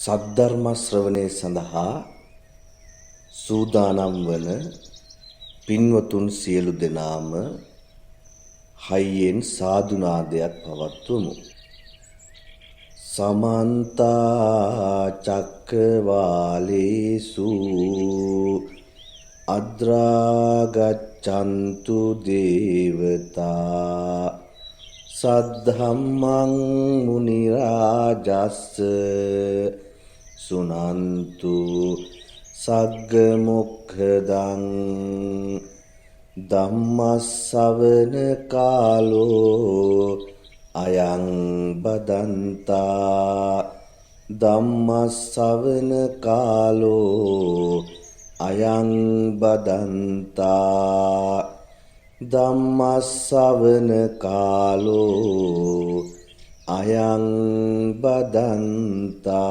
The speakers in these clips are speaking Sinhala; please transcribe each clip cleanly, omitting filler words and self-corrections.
සද්ධර්ම ශ්‍රවණය සඳහා සූදානම් වන පින්වතුන් සියලු දෙනාම හයියෙන් සාදුනාදයක් පවත්වමු. සමන්ත චක්කවාලේසු අද්‍රාගච්ඡන්තු දේවතා සද්ධම්මං මුනි රාජස්ස සුනන්තු සග්ග මොක්ඛදං ධම්මස්සවන කාලෝ අයං බදන්තා ධම්මස්සවන කාලෝ අයං බදන්තා ධම්මස්සවන කාලෝ අයං බදන්තා.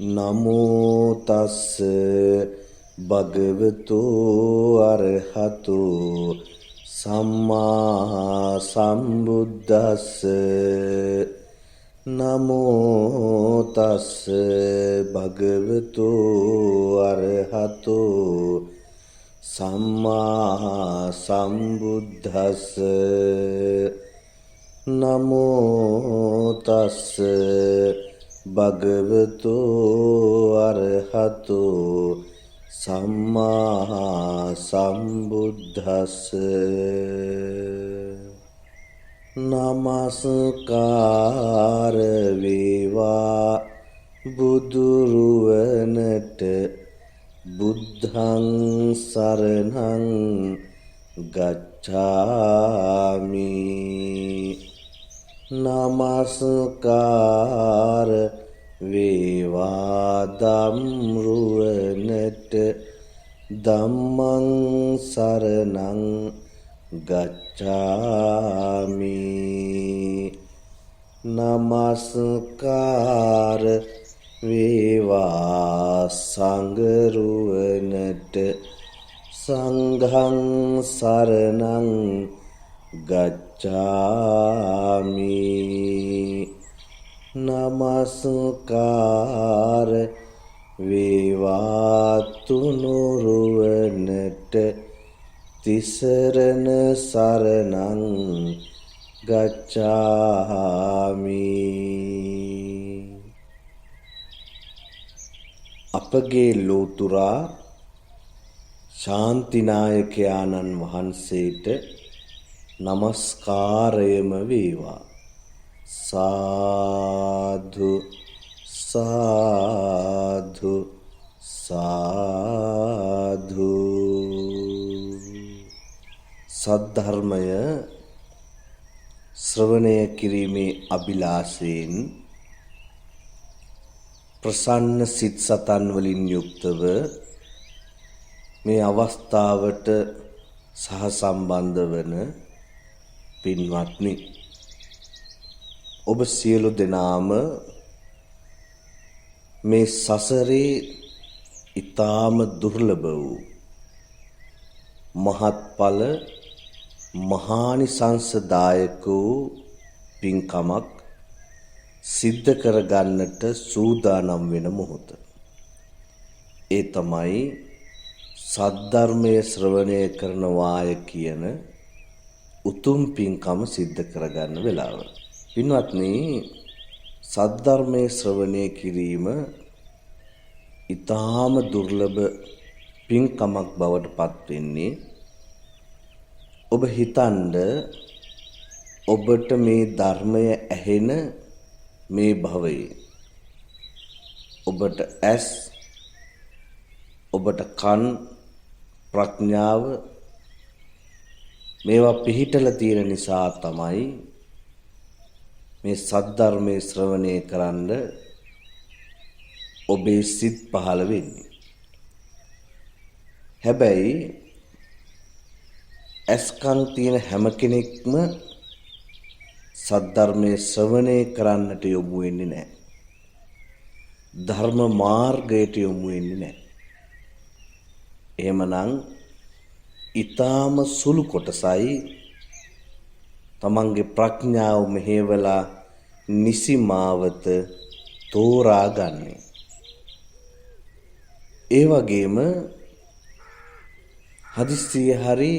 නමෝ තස්ස භගවතු අරහතු සම්මා සම්බුද්දස්ස. නමෝ තස්ස භගවතු අරහතු සම්මා සම්බුද්දස්ස. නමෝ තස්ස භගවතු අරහතු සම්මා සම්බුද්දස්ස. නමස්කාර වේවා බුදුරුවනට බුද්ධං සරණං ගච්ඡාමි. නමස්කාර වේවා ධම්රුවනට ධම්මං සරණං ගච්ඡාමි. නමස්කාර වේවා සංඝරුවනට සංඝං සරණං ගච්ඡාමි. නමස්කාර වේවා තුනුරුවනට තිසරණ සරණං ගච්ඡාමි. අපගේ ලෝතුරා ශාන්තිනායකයාණන් වහන්සේට නමස්කාරයම වේවා. සාදු සාදු සාදු. සද්ධර්මය ශ්‍රවණය කිරීමේ අභිලාෂයෙන් ප්‍රසන්න සිත් සතන් වලින් යුක්තව මේ අවස්ථාවට සහසම්බන්ධ වන පින්වත්නි, ඔබ සියලු දෙනාම මේ සසරේ ඊටාම දුර්ලභ වූ මහත්ඵල මහානිසංසදායක වූ පින්කමක් සිද්ධ කරගන්නට සූදානම් වෙන මොහොත. ඒ තමයි සද්ධර්මයේ ශ්‍රවණය කරනවාය කියන උතුම් පින්කම සිද්ධ කරගන්න වෙලාව. පින්වත්නි, සද්ධර්මයේ ශ්‍රවණය කිරීම ඊටාම දුර්ලභ පින්කමක් බවට පත් වෙන්නේ ඔබ හිතන්න ඔබට මේ ධර්මය ඇහෙන මේ භවයේ ඔබට ඇස්, ඔබට කන්, ප්‍රඥාව මේවා පිහිටලා තියෙන නිසා තමයි මේ සද්ධර්මයේ ශ්‍රවණය කරන්න ඔබේ සිත් පහළ වෙන්නේ. හැබැයි ඇස්කන් තියෙන හැම කෙනෙක්ම සද්ධර්මයේ ශ්‍රවණය කරන්නට යොමු වෙන්නේ නැහැ. ධර්ම මාර්ගයට යොමු වෙන්නේ නැහැ. එහෙමනම් ඊටාම සුළු කොටසයි තමන්ගේ ප්‍රඥාව මෙහෙवला නිසි මාවත තෝරාගන්නේ. ඒ වගේම හදිස්සියේ හරි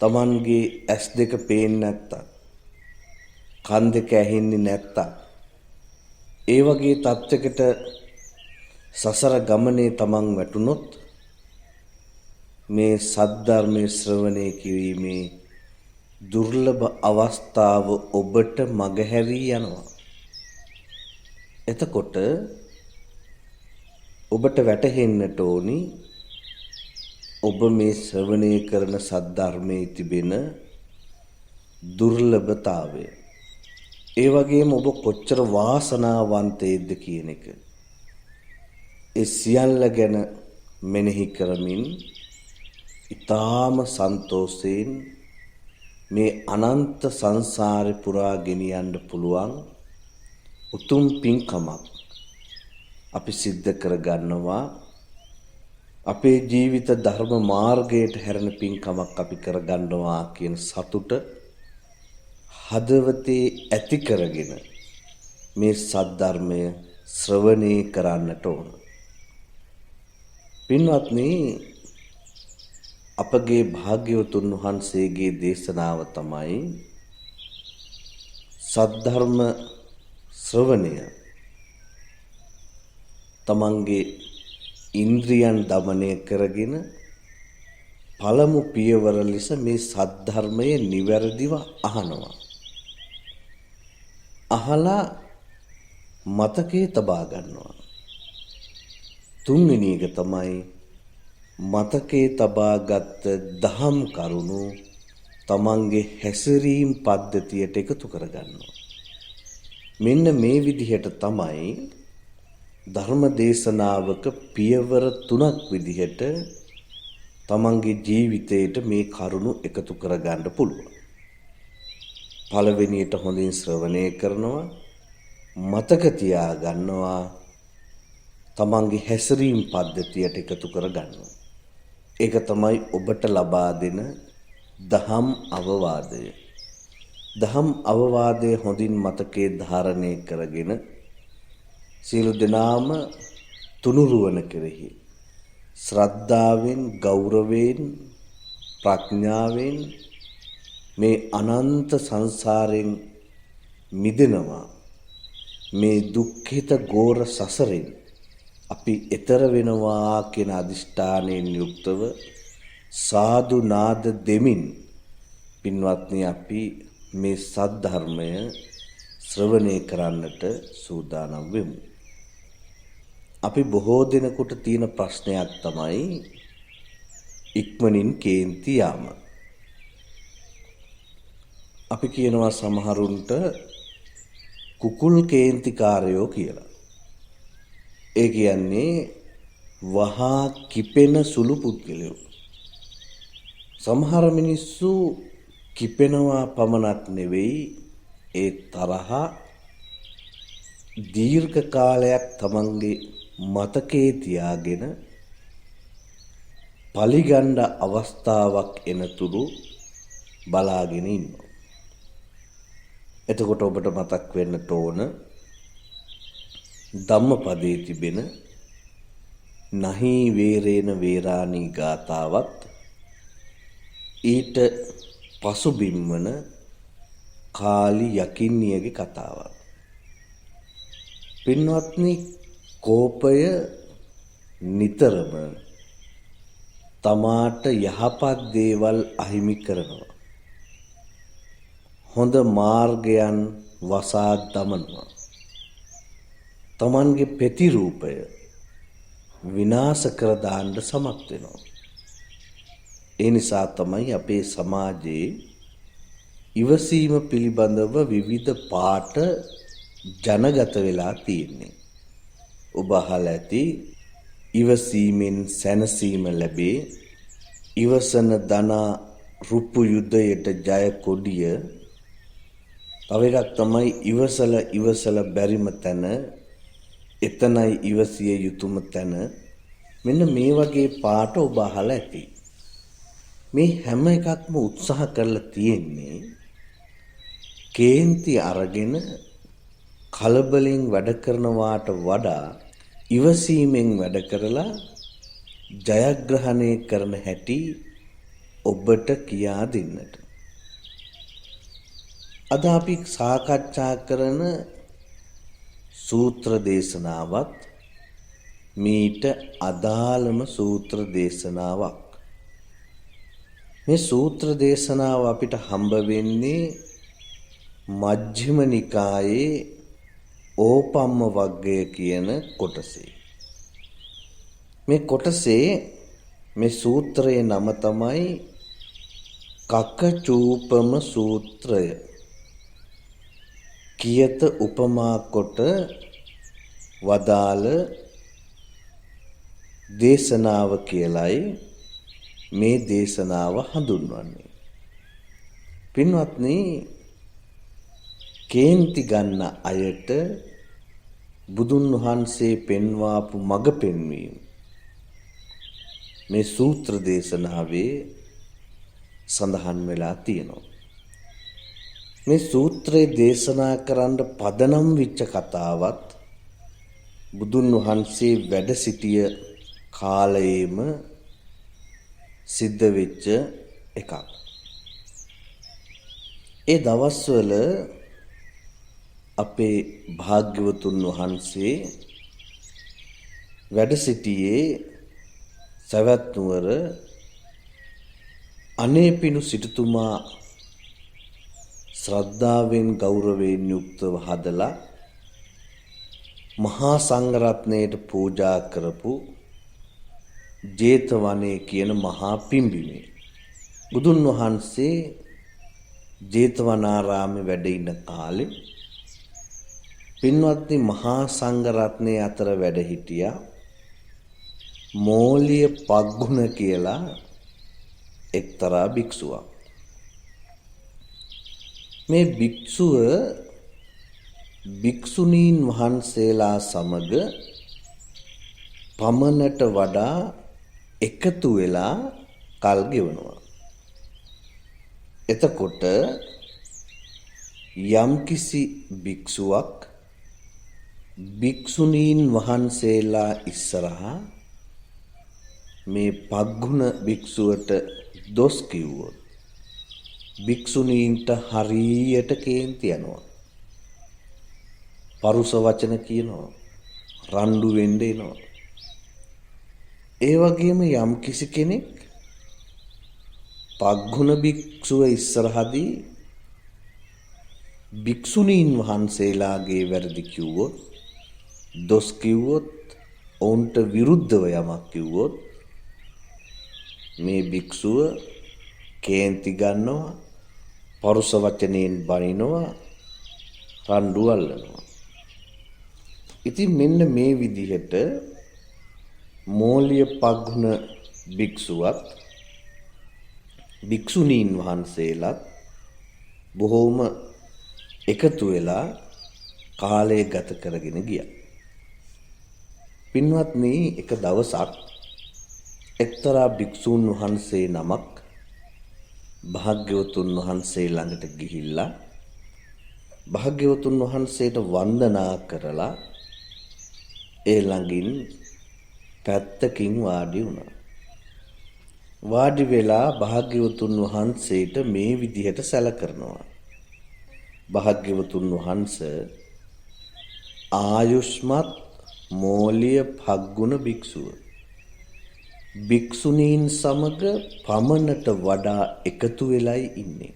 Tamanගේ ඇස් දෙක පේන්නේ නැත්තම්, කන් දෙක ඇහෙන්නේ නැත්තම්, ඒ වගේ තත්යකට සසර ගමනේ Taman වැටුනොත් මේ සද්ධර්මයේ ශ්‍රවණය කිරීමේ දුර්ලභ අවස්ථාව ඔබට මගහැරී යනවා. එතකොට ඔබට වැටහෙන්නට ඕනි ඔබ මේ ශ්‍රවණය කරන සද්ධර්මයේ තිබෙන දුර්ලභතාවය. ඒ වගේම ඔබ කොච්චර වාසනාවන්තයෙක්ද කියන එක. ඒ සියල්ල ගැන මෙනෙහි කරමින් ඊටාම සන්තෝෂයෙන් මේ අනන්ත සංසාරේ පුරා ගෙනියන්න පුළුවන් උතුම් පින්කමක් අපි සිද්ධ කරගන්නවා. අපේ ජීවිත ධර්ම මාර්ගයට හැරෙන පින්කමක් අපි කරගන්නවා කියන සතුට හදවතේ ඇති කරගෙන මේ සද්ධර්මය ශ්‍රවණය කරන්නට ඕන. පින්වත්නි, අපගේ භාග්‍යවතුන් වහන්සේගේ දේශනාව තමයි සද්ධර්ම ශ්‍රවණය තමන්ගේ ඉන්ද්‍රියන් দমনය කරගෙන පළමු පියවර ලෙස මේ සද්ධර්මයේ නිවැරදිව අහනවා. අහලා මතකේ තබා ගන්නවා. තුන්වෙනි එක තමයි මතකේ තබාගත් දහම් කරුණු තමන්ගේ හැසිරීම් පද්ධතියට එකතු කරගන්නවා. මෙන්න මේ විදිහට තමයි ධර්ම දේශනාවක පියවර 3ක් විදිහට තමන්ගේ ජීවිතයට මේ කරුණු එකතු කරගන්න පුළුවන්. පළවෙනියට හොඳින් ශ්‍රවණය කරනවා, මතක තියා ගන්නවා, තමන්ගේ හැසිරීම් පද්ධතියට එකතු කරගන්නවා. ඒක තමයි ඔබට ලබා දෙන දහම් අවවාදය. දහම් අවවාදය හොඳින් මතකයේ ධාරණය කරගෙන සියලු දෙනාම තුනුරුවන කෙරෙහි ශ්‍රද්ධාවෙන්, ගෞරවයෙන්, ප්‍රඥාවෙන් මේ අනන්ත සංසාරයෙන් මිදෙනවා. මේ දුක්ඛිත ගෝර සසරෙන් අපි එතර වෙනවා කියන අදිෂ්ඨානයෙන් යුක්තව සාදු නාද දෙමින් පින්වත්නි අපි මේ සද්ධර්මය ශ්‍රවණය කරන්නට සූදානම් වෙමු. අපි බොහෝ දෙනෙකුට තියෙන ප්‍රශ්නයක් තමයි ඉක්මනින් කේන්ති යාම. අපි කියනවා සමහරුන්ට කුකුල් කේන්තිකාරයෝ කියලා. ඒ කියන්නේ වහා කිපෙන සුළු පුද්ගලයෝ. සමහර මිනිස්සු කිපෙනවා පමණක් නෙවෙයි, ඒ තරහ දීර්ඝ කාලයක් තමන්ගේ මතකයේ තියාගෙන පලිගණ්ඩ අවස්ථාවක් එනතුරු බලාගෙන ඉන්නවා. එතකොට ඔබට මතක් වෙන්නට ඕන ධම්මපදයේ තිබෙන නහි වේරේන වේරාණී ගාථාවත් ඊට පසුබිම් වන කාලි යකින්නියගේ කතාවක්. පින්වත්නි, කෝපය නිතරම තමාට යහපත් දේවල් අහිමි කරනවා. හොඳ මාර්ගයන් වසා දමනවා. තමන්ගේ ප්‍රතිරූපය විනාශ කර දාන්න සමත් වෙනවා. ඒ නිසා තමයි අපේ සමාජයේ ඉවසීම පිළිබඳව විවිධ පාට ජනගත වෙලා තියෙන්නේ. ඔබ අහලා ඇති ඉවසීමෙන් සැනසීම ලැබේ, ඉවසන දනා රුප්පු යුද්ධයට ජය කොඩිය. තව එකක් තමයි ඉවසල බැරිම තැන එතනයි ඉවසිය යුතුම තැන. මෙන්න මේ වගේ පාට ඔබ අහලා ඇති. මේ හැම එකක්ම උත්සාහ කරලා තියෙන්නේ කේන්ති අරගෙන කලබලෙන් වැඩ කරනවාට වඩා ඉවසීමෙන් වැඩ කරලා ජයග්‍රහණය කරන හැටි ඔබට කියා දෙන්නට. අද අපි සාකච්ඡා කරන සූත්‍ර දේශනාවත් මීට අදාළම සූත්‍ර දේශනාවක්. මේ සූත්‍ර දේශනාව අපිට හම්බ වෙන්නේ මජ්ක්‍ධිම නිකායේ ඕපම්ම වග්ගය කියන කොටසේ. මේ කොටසේ මේ සූත්‍රයේ නම තමයි කකචූපම සූත්‍රය. කියත උපමා කොට වදාළ දේශනාව කියලයි මේ දේශනාව හඳුන්වන්නේ. පින්වත්නි, කේන්ති ගන්න අයට බුදුන් වහන්සේ පෙන්වාපු මඟ පෙන්වීම මේ සූත්‍ර දේශනාවේ සඳහන් වෙලා තියෙනවා. මේ සූත්‍රයේ දේශනා කරන්න පදනම් වෙච්ච කතාවත් බුදුන් වහන්සේ වැඩ සිටිය කාලයේම සිද්ධ වෙච්ච එකක්. ඒ දවස්වල අපේ භාග්‍යවතුන් වහන්සේ වැඩ සිටියේ සවැත් නුවර අනේපිඬු සිටුතුමා ශ්‍රද්ධාවෙන් ගෞරවයෙන් යුක්තව හදලා මහා සංඝරත්නයට පූජා කරපු ජේතවනයේ කියන මහා පිම්බිමේ බුදුන් වහන්සේ ජේතවනාරාමේ වැඩ ඉන්න කාලේ පින්වත්නි මහා සංඝරත්නයේ අතර වැඩ හිටියා මෝලිය පග්ගුණ කියලා එක්තරා භික්ෂුවක්. මේ භික්ෂුව භික්ෂුණීන් වහන්සේලා සමග පමණට වඩා එකතු වෙලා කල් ගෙවනවා. එතකොට යම්කිසි භික්ෂුවක් භික්ෂුණීන් වහන්සේලා ඉස්සරහා මේ පග්ගුණ භික්ෂුවට දොස් කිව්වොත් භික්ෂුණීන්ට හරියට කේන්ති යනවා. පරුස වචන කියනවා. රණ්ඩු වෙන්න එනවා. ඒ වගේම යම් කිසි කෙනෙක් පග්ගුණ භික්ෂුව ඉස්සරහදී භික්ෂුණීන් වහන්සේලාගේ වැරදි කිව්වොත් දොස් කිව්වොත් ඔවුන්ට විරුද්ධව යමක් කිව්වොත් මේ භික්ෂුව කේන්ති ගන්නවා, පරුස වචනයෙන් බනිනවා, රණ්ඩු අල්ලනවා. ඉතින් මෙන්න මේ විදිහට මෝලිය පග්ගුණ භික්ෂුවත් භික්ෂුණීන් වහන්සේලාත් බොහෝම එකතු වෙලා කාලය ගත කරගෙන ගියා. පින්වත්නි, එක දවසක් එක්තරා භික්ෂූන් වහන්සේ නමක් භාග්‍යවතුන් වහන්සේ ළඟට ගිහිල්ලා භාග්‍යවතුන් වහන්සේට වන්දනා කරලා ඒ ළඟින් පැත්තකින් වාඩි වුණා. වාඩි වෙලා භාග්‍යවතුන් වහන්සේට මේ විදිහට සැලකනවා. භාග්‍යවතුන් වහන්සේ ආයුෂ්මත් මෝලිය පග්ගුණ භික්ෂුව භික්ෂුණීන් සමග පමණට වඩා එකතු වෙලයි ඉන්නේ.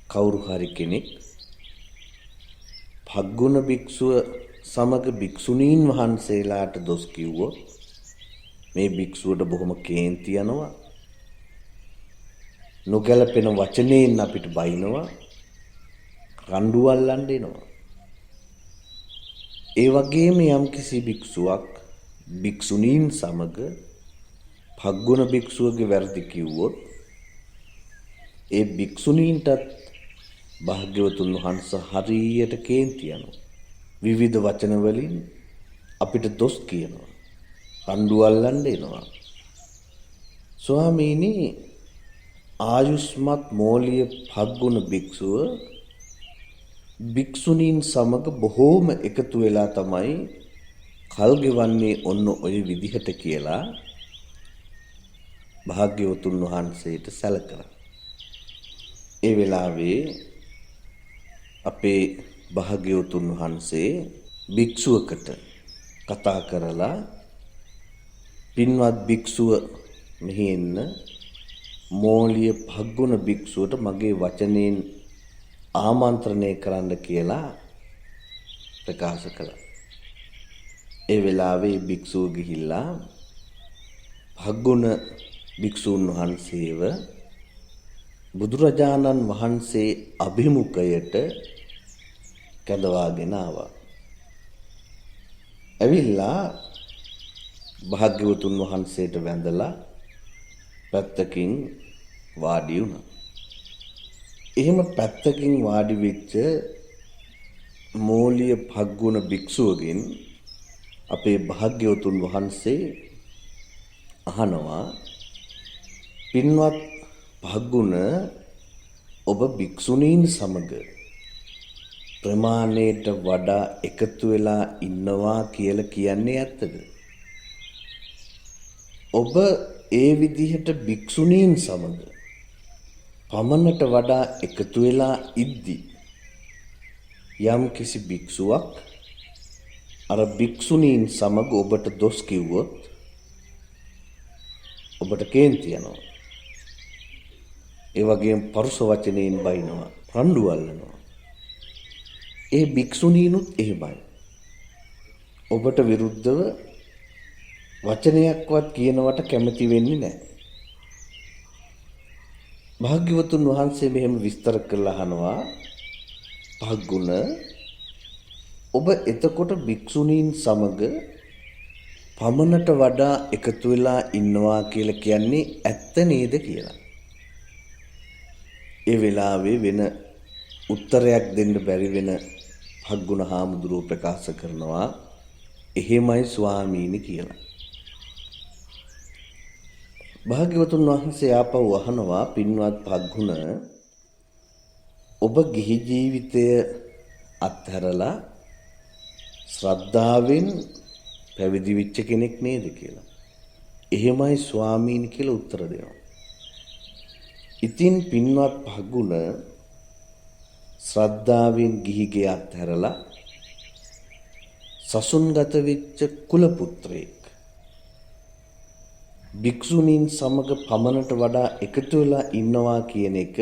කවුරු හරි කෙනෙක් පග්ගුණ භික්ෂුව සමග භික්ෂුණීන් වහන්සේලාට දොස් කිව්වොත් මේ භික්ෂුවට බොහොම කේන්ති යනවා. නොගැලපෙන වචනයෙන් අපිට බයිනවා, රණ්ඩු අල්ලන්න එනවා. ඒ වගේම යම්කිසි භික්ෂුවක් භික්ෂුණීන් සමග පග්ගුණ භික්ෂුවගේ වැරදි කිව්වොත් ඒ භික්ෂුණීන්ටත් භාග්‍යවතුන් වහන්සේ හරියට කේන්ති යනවා. විවිධ වචන වලින් අපිට දොස් කියනවා, රණ්ඩු අල්ලන්න එනවා. ස්වාමීනි, ආයුෂ්මත් මෝලිය පග්ගුණ භික්ෂුව භික්ෂුණීන් සමග බොහෝම එකතු වෙලා තමයි කල් ගෙවන්නේ ඔන්න ඔය විදිහට කියලා භාග්‍යවතුන් වහන්සේට සැලකලා. ඒ වෙලාවේ අපේ භාග්‍යවතුන් වහන්සේ භික්ෂුවකට කතා කරලා පින්වත් භික්ෂුව මෙහි එන්න මෝලිය භග්ගුණ භික්ෂුවට මගේ වචනයෙන් ආමන්ත්‍රණය කරන්න කියලා ප්‍රකාශ කළා. ඒ වෙලාවේ භික්ෂුව ගිහිල්ලා භග්ගුණ භික්ෂූන් වහන්සේව බුදුරජාණන් වහන්සේ අභිමුඛයට කැඳවාගෙන ආවා. ඇවිල්ලා භාග්‍යවතුන් වහන්සේට වැඳලා පැත්තකින් වාඩි වුණා. එහෙම පැත්තකින් වාඩි වෙච්ච මෝලිය භග්ගුණ භික්ෂුවගෙන් අපේ භාග්‍යවතුන් වහන්සේ අහනවා, පින්වත් භග්ගුණ, ඔබ භික්ෂුණීන් සමග ප්‍රමාණයට වඩා එකතු වෙලා ඉන්නවා කියලා කියන්නේ ඇත්තද? ඔබ ඒ විදිහට භික්ෂුණීන් සමග පමණට වඩා එකතු වෙලා ඉද්දි යම් කිසි භික්ෂුවක් අර භික්ෂුණීන් සමග ඔබට දොස් කිව්වොත් ඔබට කේන්ති යනවා. ඒ වගේම පරුෂ වචනයෙන් බයිනවා, රණ්ඩු අල්ලනවා. ඒ භික්ෂුණීනුත් එහෙමයි. ඔබට විරුද්ධව වචනයක්වත් කියනවට කැමති වෙන්නේ නැහැ. භාග්‍යවතුන් වහන්සේ මෙහෙම විස්තර කරලා අහනවා, භග්ගුණ, ඔබ එතකොට භික්ෂුණීන් සමග පමණට වඩා එකතු වෙලා ඉන්නවා කියලා කියන්නේ ඇත්ත නේද කියලා. ඒ වෙලාවේ වෙන උත්තරයක් දෙන්න බැරි වෙන භග්ගුණ හාමුදුරුවෝ ප්‍රකාශ කරනවා, එහෙමයි ස්වාමීනි කියලා. භාග්‍යවතුන් වහන්සේ ආපහු අහනවා, පින්වත් භග්ගුණ, ඔබ ගිහි ජීවිතය අත්හැරලා ශ්‍රද්ධාවෙන් පැවිදි වෙච්ච කෙනෙක් නේද කියලා. එහෙමයි ස්වාමීනි කියලා උත්තර දෙනවා. ඉතින් පින්වත් භග්ගුණ ශ්‍රද්ධාවෙන් ගිහිගේ අත්හැරලා සසුන්ගත වෙච්ච කුල පුත්‍රයෙක් භික්ෂුණීන් සමග පමණට වඩා එකතු වෙලා ඉන්නවා කියන එක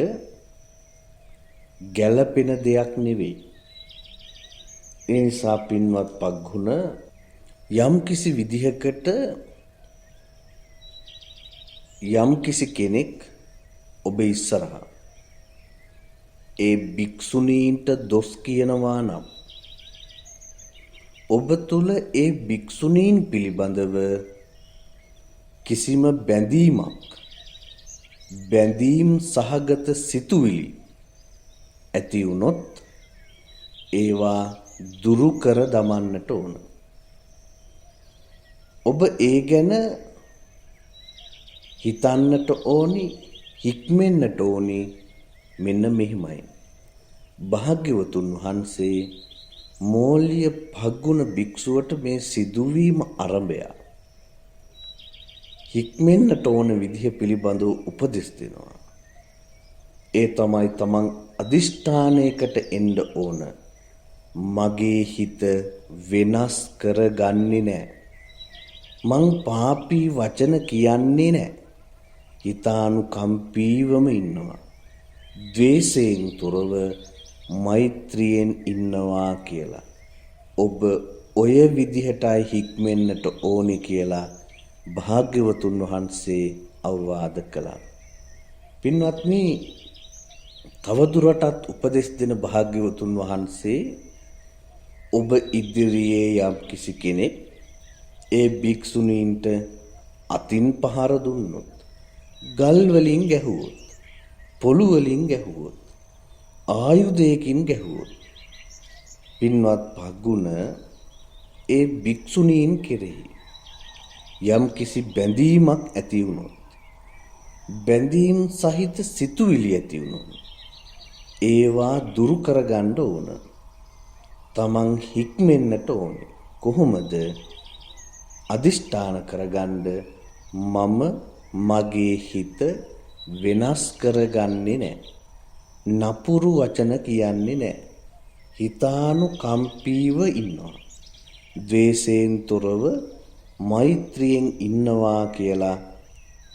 ගැළපෙන දෙයක් නෙවෙයි. ඒ නිසා පින්වත් භග්ගුණ, යම් කිසි විදිහකට යම් කිසි කෙනෙක් ඔබ ඉස්සරහා ඒ භික්ෂුණීන්ට දොස් කියනවා නම් ඔබ තුල ඒ භික්ෂුණීන් පිළිබඳව කිසිම බැඳීම් සහගත සිතුවිලි ඇති වුණොත් ඒවා දුරු කර දමන්නට ඕන. ඔබ ඒ ගැන හිතන්නට ඕනි, හික්මෙන්නට ඕනි. මෙන්න මෙහිමයි. භාග්‍යවතුන් වහන්සේ මෝලිය භග්ගුණ භික්ෂුවට මේ සිදුවීම ආරම්භය හික්මෙන්නට ඕන විදිහ පිළිබඳව උපදෙස් දෙනවා. ඒ තමයි තමන් අදිෂ්ඨානයකට එන්න ඕන. මගේ හිත වෙනස් කරගන්නේ නැහැ. මං පාපී වචන කියන්නේ නැහැ. හිතානුකම්පීවම ඉන්නවා. ද්වේෂයෙන් තොරව මෛත්‍රියෙන් ඉන්නවා කියලා. ඔබ ඔය විදිහටයි හික්මෙන්නට ඕනි කියලා භාග්‍යවතුන් වහන්සේ අවවාද කළා. පින්වත්නි, තවදුරටත් උපදෙස් දෙන භාග්‍යවතුන් වහන්සේ ඔබ ඉදිරියේ යම් කිසි කෙනෙක් ඒ භික්ෂුණීන්ට අතින් පහර දුන්නොත්, ගල් වලින් ගැහුවොත්, පොළු වලින් ගැහුවොත්, ආයුධයකින් ගැහුවොත්, පින්වත් භග්ගුණ ඒ භික්ෂුණීන් කෙරෙහි යම් කිසි බැඳීමක් ඇති වුණොත්, බැඳීම් සහිත සිතුවිලි ඇති වුණොත් ඒවා දුරු කරගන්න ඕන. තමන් හික්මෙන්නට ඕනේ. කොහොමද? අදිෂ්ඨාන කරගන්න මම මගේ හිත වෙනස් කරගන්නේ නැහැ. නපුරු වචන කියන්නේ නැහැ. හිතානුකම්පීව ඉන්නවා. ද්වේෂයෙන් තොරව මෛත්‍රියෙන් ඉන්නවා කියලා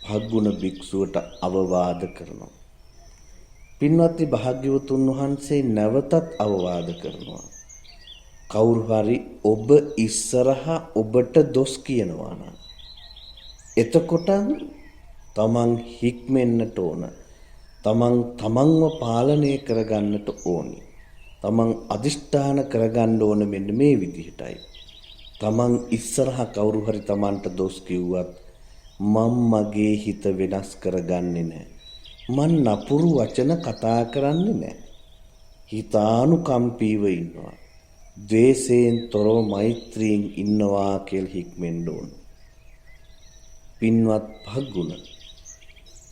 භග්ගුණ භික්ෂුවට අවවාද කරනවා. පින්වත්නි, භාග්‍යවතුන් වහන්සේ නැවතත් අවවාද කරනවා. කවුරු හරි ඔබ ඉස්සරහා ඔබට දොස් කියනවා නම් එතකොට තමන් හික්මෙන්නට ඕන. තමන්ව පාලනය කරගන්නට ඕනි. තමන් අදිෂ්ඨාන කරගන්න ඕන මෙන්න මේ විදිහටයි. තමන් ඉස්සරහා කවුරු හරි තමන්ට දොස් කිව්වත් මම මගේ හිත වෙනස් කරගන්නේ නැහැ. මන් නපුරු වචන කතා කරන්නේ නැහැ. හිතානුකම්පීව ඉන්නවා. ද්වේෂයෙන් තොරව මෛත්‍රියෙන් ඉන්නවා කියලා හික්මෙන්න ඕන. පින්වත් භග්ගුණ,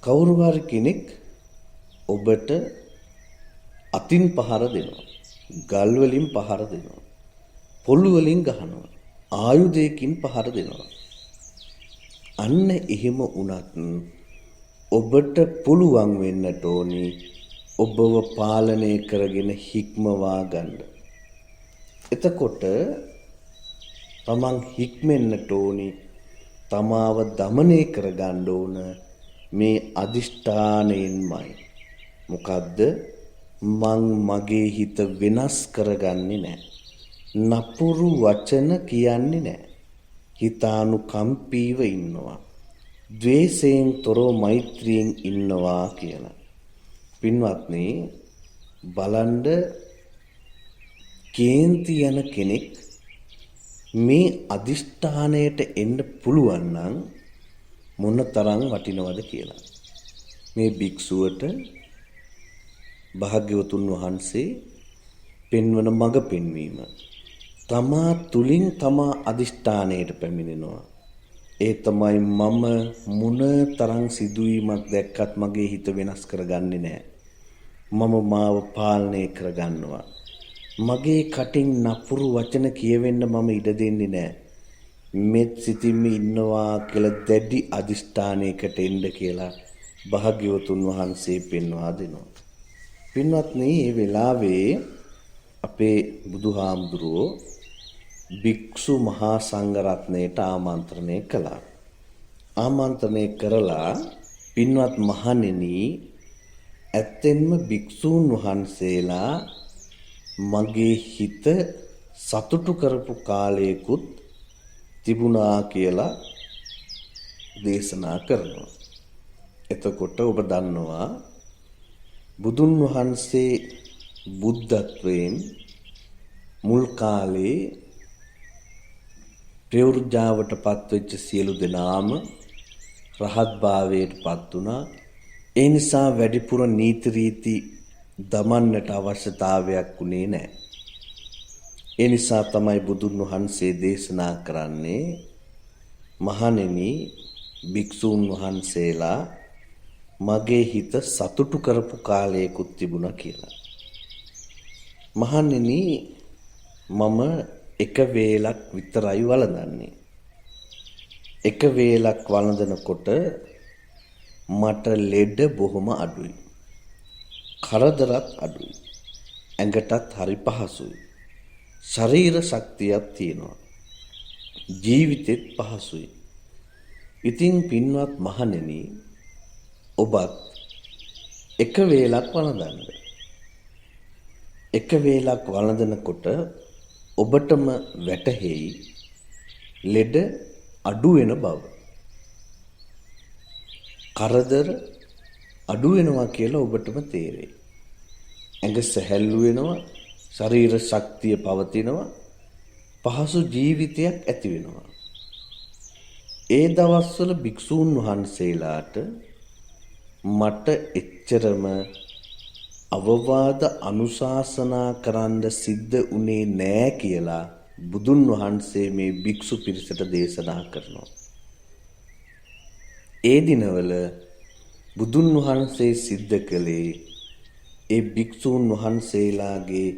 කවුරු හරි කෙනෙක් ඔබට අතින් පහර දෙනවා, ගල් වලින් පහර දෙනවා, පොළු වලින් ගහනවා, ආයුධයකින් පහර දෙනවා. අන්න එහෙම වුණත් ඔබට පුළුවන් වෙන්නට ඕනි ඔබව පාලනය කරගෙන හික්මවා ගන්න. එතකොට තමන් හික්මෙන්නට ඕනි, තමාව দমনය කරගන්න ඕන මේ අදිෂ්ඨානයෙන්මයි. මොකද්ද? මං මගේ හිත වෙනස් කරගන්නේ නැහැ. නපුරු වචන කියන්නේ නැහැ. හිතානුකම්පීව ඉන්නවා. ද්වේෂයෙන් තොරව මෛත්‍රියෙන් ඉන්නවා කියලා. පින්වත්නි, බලන්න, කේන්ති යන කෙනෙක් මේ අදිෂ්ඨානයට එන්න පුළුවන් නම් මොනතරම් වටිනවද කියලා. මේ භික්ෂුවට භාග්‍යවතුන් වහන්සේ පෙන්වන මඟ පෙන්වීම, තමා තුලින් තමා අදිෂ්ඨානයට පැමිණෙනවා. ඒ තමයි මම මොන තරම් සිදුවීමක් දැක්කත් මගේ හිත වෙනස් කරගන්නේ නැහැ. මම මාව පාලනය කරගන්නවා. මගේ කටින් නපුරු වචන කියවෙන්න මම ඉඩ දෙන්නේ නැහැ. මෙත් සිතින්ම ඉන්නවා කියලා දැඩි අදිෂ්ඨානයකට එන්න කියලා භාග්‍යවතුන් වහන්සේ පෙන්වා දෙනවා. පින්වත්නි, මේ වෙලාවේ අපේ බුදුහාමුදුරුවෝ භික්ෂු මහා සංඝරත්නයට ආමන්ත්‍රණය කළා. ආමන්ත්‍රණය කරලා, පින්වත් මහණෙනි, ඇත්තෙන්ම භික්ෂූන් වහන්සේලා මගේ හිත සතුටු කරපු කාලයකුත් තිබුණා කියලා දේශනා කරනවා. එතකොට ඔබ දන්නවා, බුදුන් වහන්සේ බුද්ධත්වයෙන් මුල් කාලේ ප්‍රවෘජාවට පත්වෙච්ච සියලු දෙනාම රහත් භාවයට පත් වුණා. ඒ නිසා වැඩිපුර නීති රීති දමන්නට අවශ්‍යතාවයක් උනේ නැහැ. ඒ නිසා තමයි බුදුන් වහන්සේ දේශනා කරන්නේ, මහණෙනි, භික්ෂූන් වහන්සේලා මගේ හිත සතුටු කරපු කාලයකුත් තිබුණා කියලා. මහණෙනි, මම එක වේලක් විතරයි වළඳන්නේ. එක වේලක් වළඳනකොට මට ලෙඩ බොහොම අඩුයි. කරදරත් අඩුයි. ඇඟටත් හරි පහසුයි. ශරීර ශක්තියක් තියෙනවා. ජීවිතෙත් පහසුයි. ඉතින් පින්වත් මහණෙනි, ඔබත් එක වේලක් වළඳන්න. එක වේලක් වළඳනකොට ඔබටම වැටහෙයි ලෙඩ අඩු වෙන බව. කරදර අඩු වෙනවා කියලා ඔබටම තේරෙයි. ඇඟ සැහැල්ලු වෙනවා, ශරීර ශක්තිය පවතිනවා, පහසු ජීවිතයක් ඇති වෙනවා. ඒ දවස්වල භික්ෂූන් වහන්සේලාට මට එච්චරම අවවාද අනුශාසනා කරන්න සිද්ධ උනේ නෑ කියලා බුදුන් වහන්සේ මේ භික්ෂු පිරිසට දේශනා කරනවා. ඒ දිනවල බුදුන් වහන්සේ සිද්ධ කළේ ඒ භික්ෂූන් වහන්සේලාගේ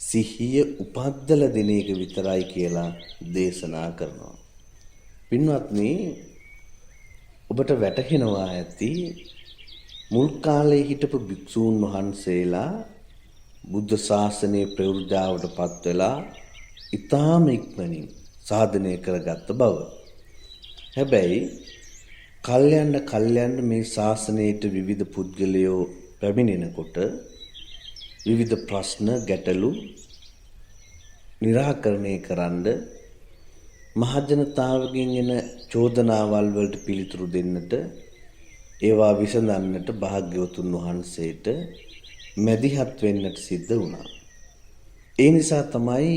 සිහිය උපද්දලා දෙන එක විතරයි කියලා දේශනා කරනවා. පින්වත්නි, ඔබට වැටහෙනවා ඇති මුල් කාලේ හිටපු භික්ෂූන් වහන්සේලා බුද්ධ ශාසනයේ ප්‍රවෘජාවට පත් වෙලා ඊටාම ඉක්මනින් සාධනය කරගත්ත බව. හැබැයි කල්යන්න මේ ශාසනයට විවිධ පුද්ගලයෝ පැමිණෙනකොට විවිධ ප්‍රශ්න ගැටලු निराකරණය කරන්න මහජනතාවගෙන් එන චෝදනාවල් වලට පිළිතුරු දෙන්නට ඒවා විසඳන්නට භාග්‍යවතුන් වහන්සේට මැදිහත් වෙන්නට සිද්ධ වුණා. ඒ නිසා තමයි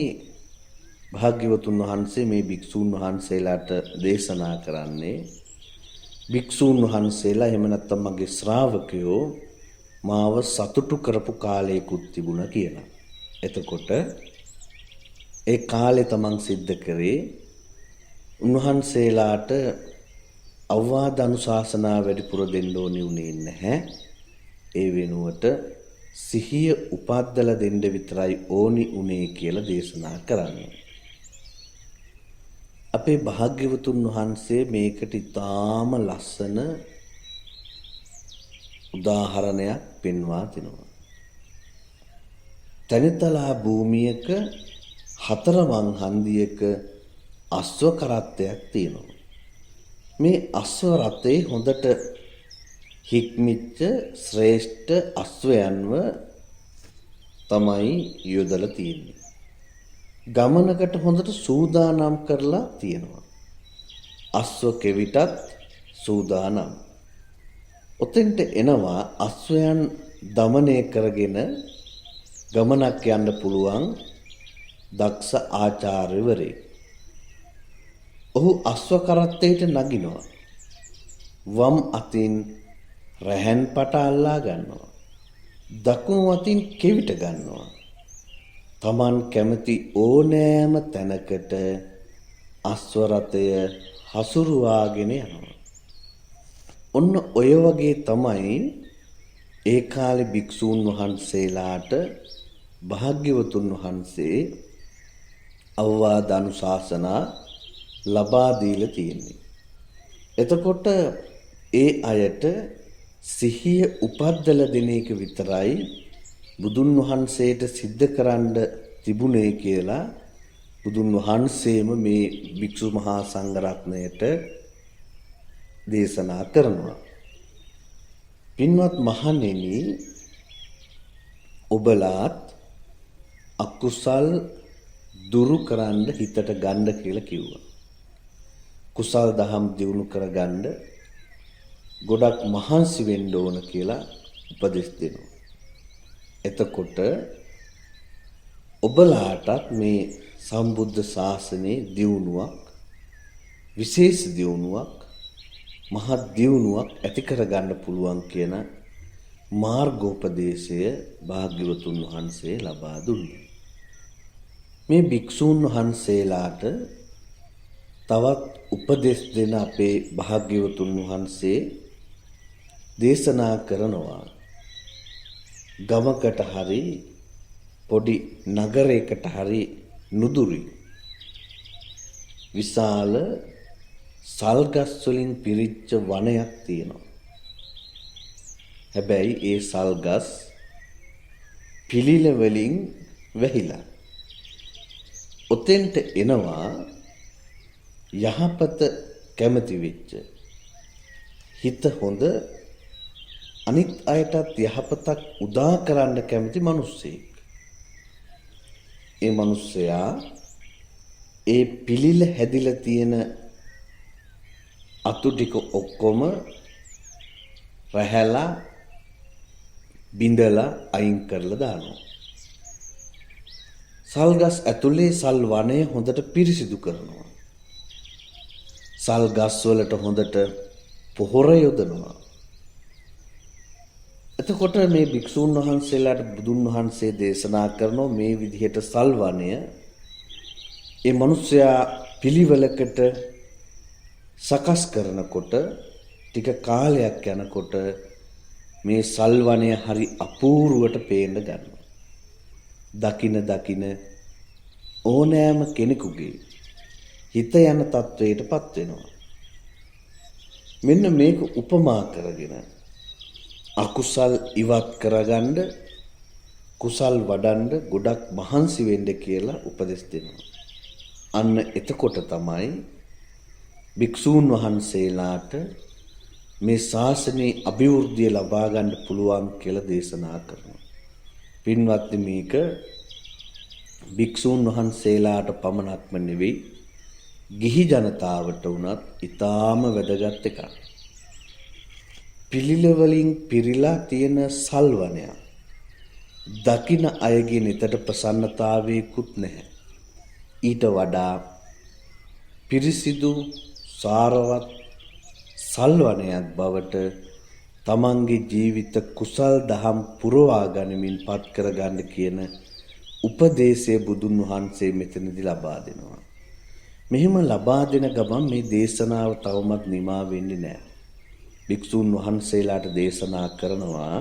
භාග්‍යවතුන් වහන්සේ මේ භික්ෂූන් වහන්සේලාට දේශනා කරන්නේ භික්ෂූන් වහන්සේලා එහෙම නැත්නම් මගේ ශ්‍රාවකයෝ මාව සතුටු කරපු කාලයකුත් තිබුණා කියලා. එතකොට ඒ කාලේ තමන් සිද්ධ කරේ උන්වහන්සේලාට අවවාද අනුශාසනා වැඩිපුර දෙන්න ඕනි උනේ නැහැ. ඒ වෙනුවට සිහිය උපද්දලා දෙන්න විතරයි ඕනි උනේ කියලා දේශනා කරන්නේ. අපේ භාග්‍යවතුන් වහන්සේ මේකට ඉතාම ලස්සන උදාහරණයක් පෙන්වා දෙනවා. තනිතලා භූමියක හතරවන් හන්දියක අශ්ව කරත්තයක් තියෙනවා. මේ අශ්ව රථේ හොඳට හික්මිච්ච ශ්‍රේෂ්ඨ අශ්වයන්ව තමයි යොදලා තියෙන්නේ. ගමනකට හොඳට සූදානම් කරලා තියෙනවා. අශ්ව කෙවිතත් සූදානම්. ඔතෙන්ට එනවා අශ්වයන් দমনය කරගෙන ගමනක් යන්න පුළුවන් දක්ෂ ආචාර්යවරයෙක්. ඔහු අශ්ව කරත්තයට නගිනවා. වම් අතින් රැහන් පට අල්ලා ගන්නවා. දකුණු අතින් කෙවිත ගන්නවා. තමන් කැමති ඕනෑම තැනකට අශ්ව රථය හසුරුවාගෙන යනවා. ඔන්න ඔය වගේ තමයි ඒ කාලේ භික්ෂූන් වහන්සේලාට භාග්‍යවතුන් වහන්සේ අවවාද අනුශාසනා ලබා දීලා තියෙන්නේ. එතකොට ඒ අයට සිහිය උපද්දලා දෙන එක විතරයි බුදුන් වහන්සේට සිද්ධ කරන්න තිබුණේ කියලා බුදුන් වහන්සේම මේ භික්ෂු මහා සංඝරත්නයට දේශනා කරනවා. පින්වත් මහණෙනි, ඔබලාත් අකුසල් දුරු කරන්න හිතට ගන්න කියලා කිව්වා. කුසල් දහම් දියුණු කරගන්න ගොඩක් මහන්සි වෙන්න ඕන කියලා උපදෙස් දෙනවා. එතකොට ඔබලාටත් මේ සම්බුද්ධ ශාසනයේ දියුණුවක්, විශේෂ දියුණුවක්, මහත් දියුණුවක් ඇති කරගන්න පුළුවන් කියන මාර්ගෝපදේශය භාග්‍යවතුන් වහන්සේ ලබා දුන්නා. මේ භික්ෂූන් වහන්සේලාට තවත් උපදෙස් දෙන අපේ භාග්‍යවතුන් වහන්සේ දේශනා කරනවා. ගමකට හරි පොඩි නගරයකට හරි නුදුරි විශාල සල්ගස් වලින් පිරිච්ච වනයක් තියෙනවා. හැබැයි ඒ සල්ගස් පිළිල වලින් වැහිලා. ඔතෙන්ට එනවා යහපත කැමති වෙච්ච, හිත හොඳ, අනිත් අයටත් යහපතක් උදා කරන්න කැමති මිනිස්සෙක්. ඒ මිනිස්සයා ඒ පිළිල හැදිලා තියෙන අතු ටික ඔක්කොම රැහැලා බිඳලා අයින් කරලා දානවා. සල්ගස් ඇතුලේ සල් වනය හොඳට පිරිසිදු කරනවා. සල්ගස් වලට හොඳට පොහොර යොදනවා. එතකොට මේ භික්ෂූන් වහන්සේලාට බුදුන් වහන්සේ දේශනා කරනවා මේ විදිහට සල් වනය ඒ මිනිස්සයා පිළිවෙලකට සකස් කරනකොට ටික කාලයක් යනකොට මේ සල් වනය හරි අපූර්වට පේන්න ගන්නවා. දකින ඕනෑම කෙනෙකුගේ හිත යන තත්වයට පත් වෙනවා. මෙන්න මේක උපමා කරගෙන අකුසල් ඉවත් කරගන්න කුසල් වඩන්න ගොඩක් මහන්සි වෙන්න කියලා උපදෙස් දෙනවා. අන්න එතකොට තමයි භික්ෂූන් වහන්සේලාට මේ ශාසනයේ අභිවෘද්ධිය ලබා ගන්න පුළුවන් කියලා දේශනා කරනවා. පින්වත්නි, මේක භික්ෂූන් වහන්සේලාට පමණක්ම නෙවෙයි, ගිහි ජනතාවට වුණත් ඊටාම වැදගත් එකක්. පිළිල වලින් පිරීලා තියෙන සල්වනය දකින අයගේ නිතට ප්‍රසන්නතාවයකුත් නැහැ. ඊට වඩා පිරිසිදු සාරවත් සල්වනයක් බවට තමන්ගේ ජීවිත කුසල් දහම් පුරවා ගනිමින් පත් කරගන්න කියන උපදේශය බුදුන් වහන්සේ මෙතනදී ලබා දෙනවා. මෙහෙම ලබා දෙන ගමන් මේ දේශනාව තවමත් නිමා වෙන්නේ නැහැ. භික්ෂුන් වහන්සේලාට දේශනා කරනවා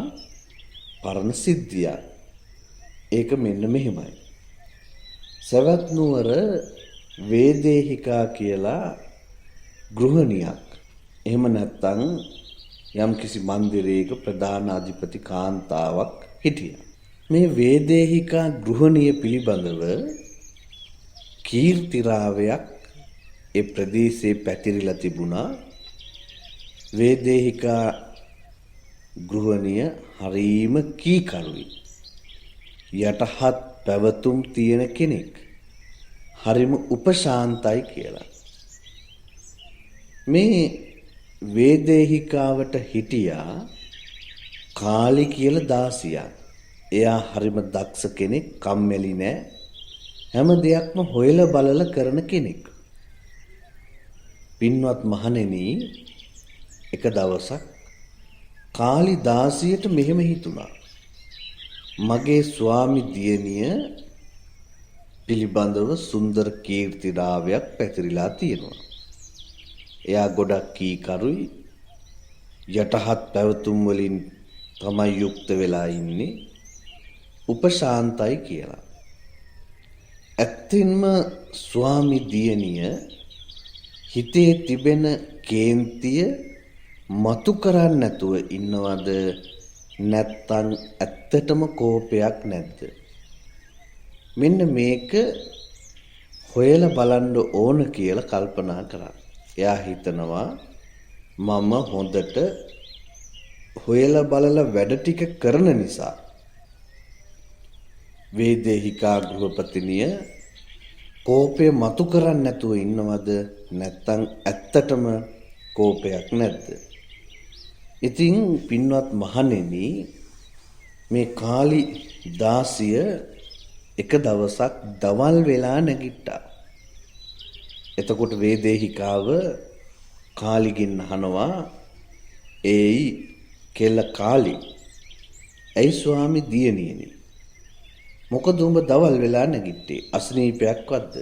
පරණ සිද්ධියක්. ඒක මෙන්න මෙහෙමයි. සවැත් නුවර වේදේහිකා කියලා ගෘහණියක්, එහෙම නැත්නම් යම්කිසි මන්දිරයක ප්‍රධාන අධිපති කාන්තාවක් හිටියා. මේ වේදේහිකා ගෘහණිය පිළිබඳව කීර්තිරාවයක් ඒ ප්‍රදේශයේ පැතිරිලා තිබුණා. වේදේහිකා ගෘහණිය හරීම කීකරුයි, යටහත් පැවතුම් තියෙන කෙනෙක්, හරිම උපශාන්තයි කියලා. මේ වේදේහිකාවට හිටියා කාලි කියලා දාසියක්. එයා හරිම දක්ෂ කෙනෙක්, කම්මැලි නෑ, හැම දෙයක්ම හොයලා බලලා කරන කෙනෙක්. පින්වත් මහණෙනි, එක දවසක් කාලි දාසියට මෙහෙම හිතුණා, මගේ ස්වාමි දියණිය පිළිබඳව සුන්දර කීර්තිරාවයක් පැතිරිලා තියෙනවා. එයා ගොඩක් කීකරුයි, යටහත් පැවතුම් වලින් තමයි යුක්ත වෙලා ඉන්නේ, උපශාන්තයි කියලා. ඇත්තෙන්ම ස්වාමි දියණිය හිතේ තිබෙන කේන්තිය මතු කරන්නේ නැතුව ඉන්නවද නැත්තම් ඇත්තටම කෝපයක් නැද්ද? මෙන්න මේක හොයලා බලන්න ඕන කියලා කල්පනා කරා. එයා හිතනවා මම හොඳට හොයලා බලලා වැඩ ටික කරන නිසා වේදේහිකා ගෘහපතිනිය කෝපය මතු කරන්නේ නැතුව ඉන්නවද නැත්තම් ඇත්තටම කෝපයක් නැද්ද? ඉතින් පින්වත් මහණෙනි, මේ කාලි දාසිය එක දවසක් දවල් වෙලා නැගිට්ටා. එතකොට වේදේහිකාව කාලිගෙන් අහනවා, "ඒයි කෙල්ල කාලි, ඇයි ස්වාමි දියණියනි, මොකද උඹ දවල් වෙලා නැගිට්ටේ? අසනීපයක්වත්ද?"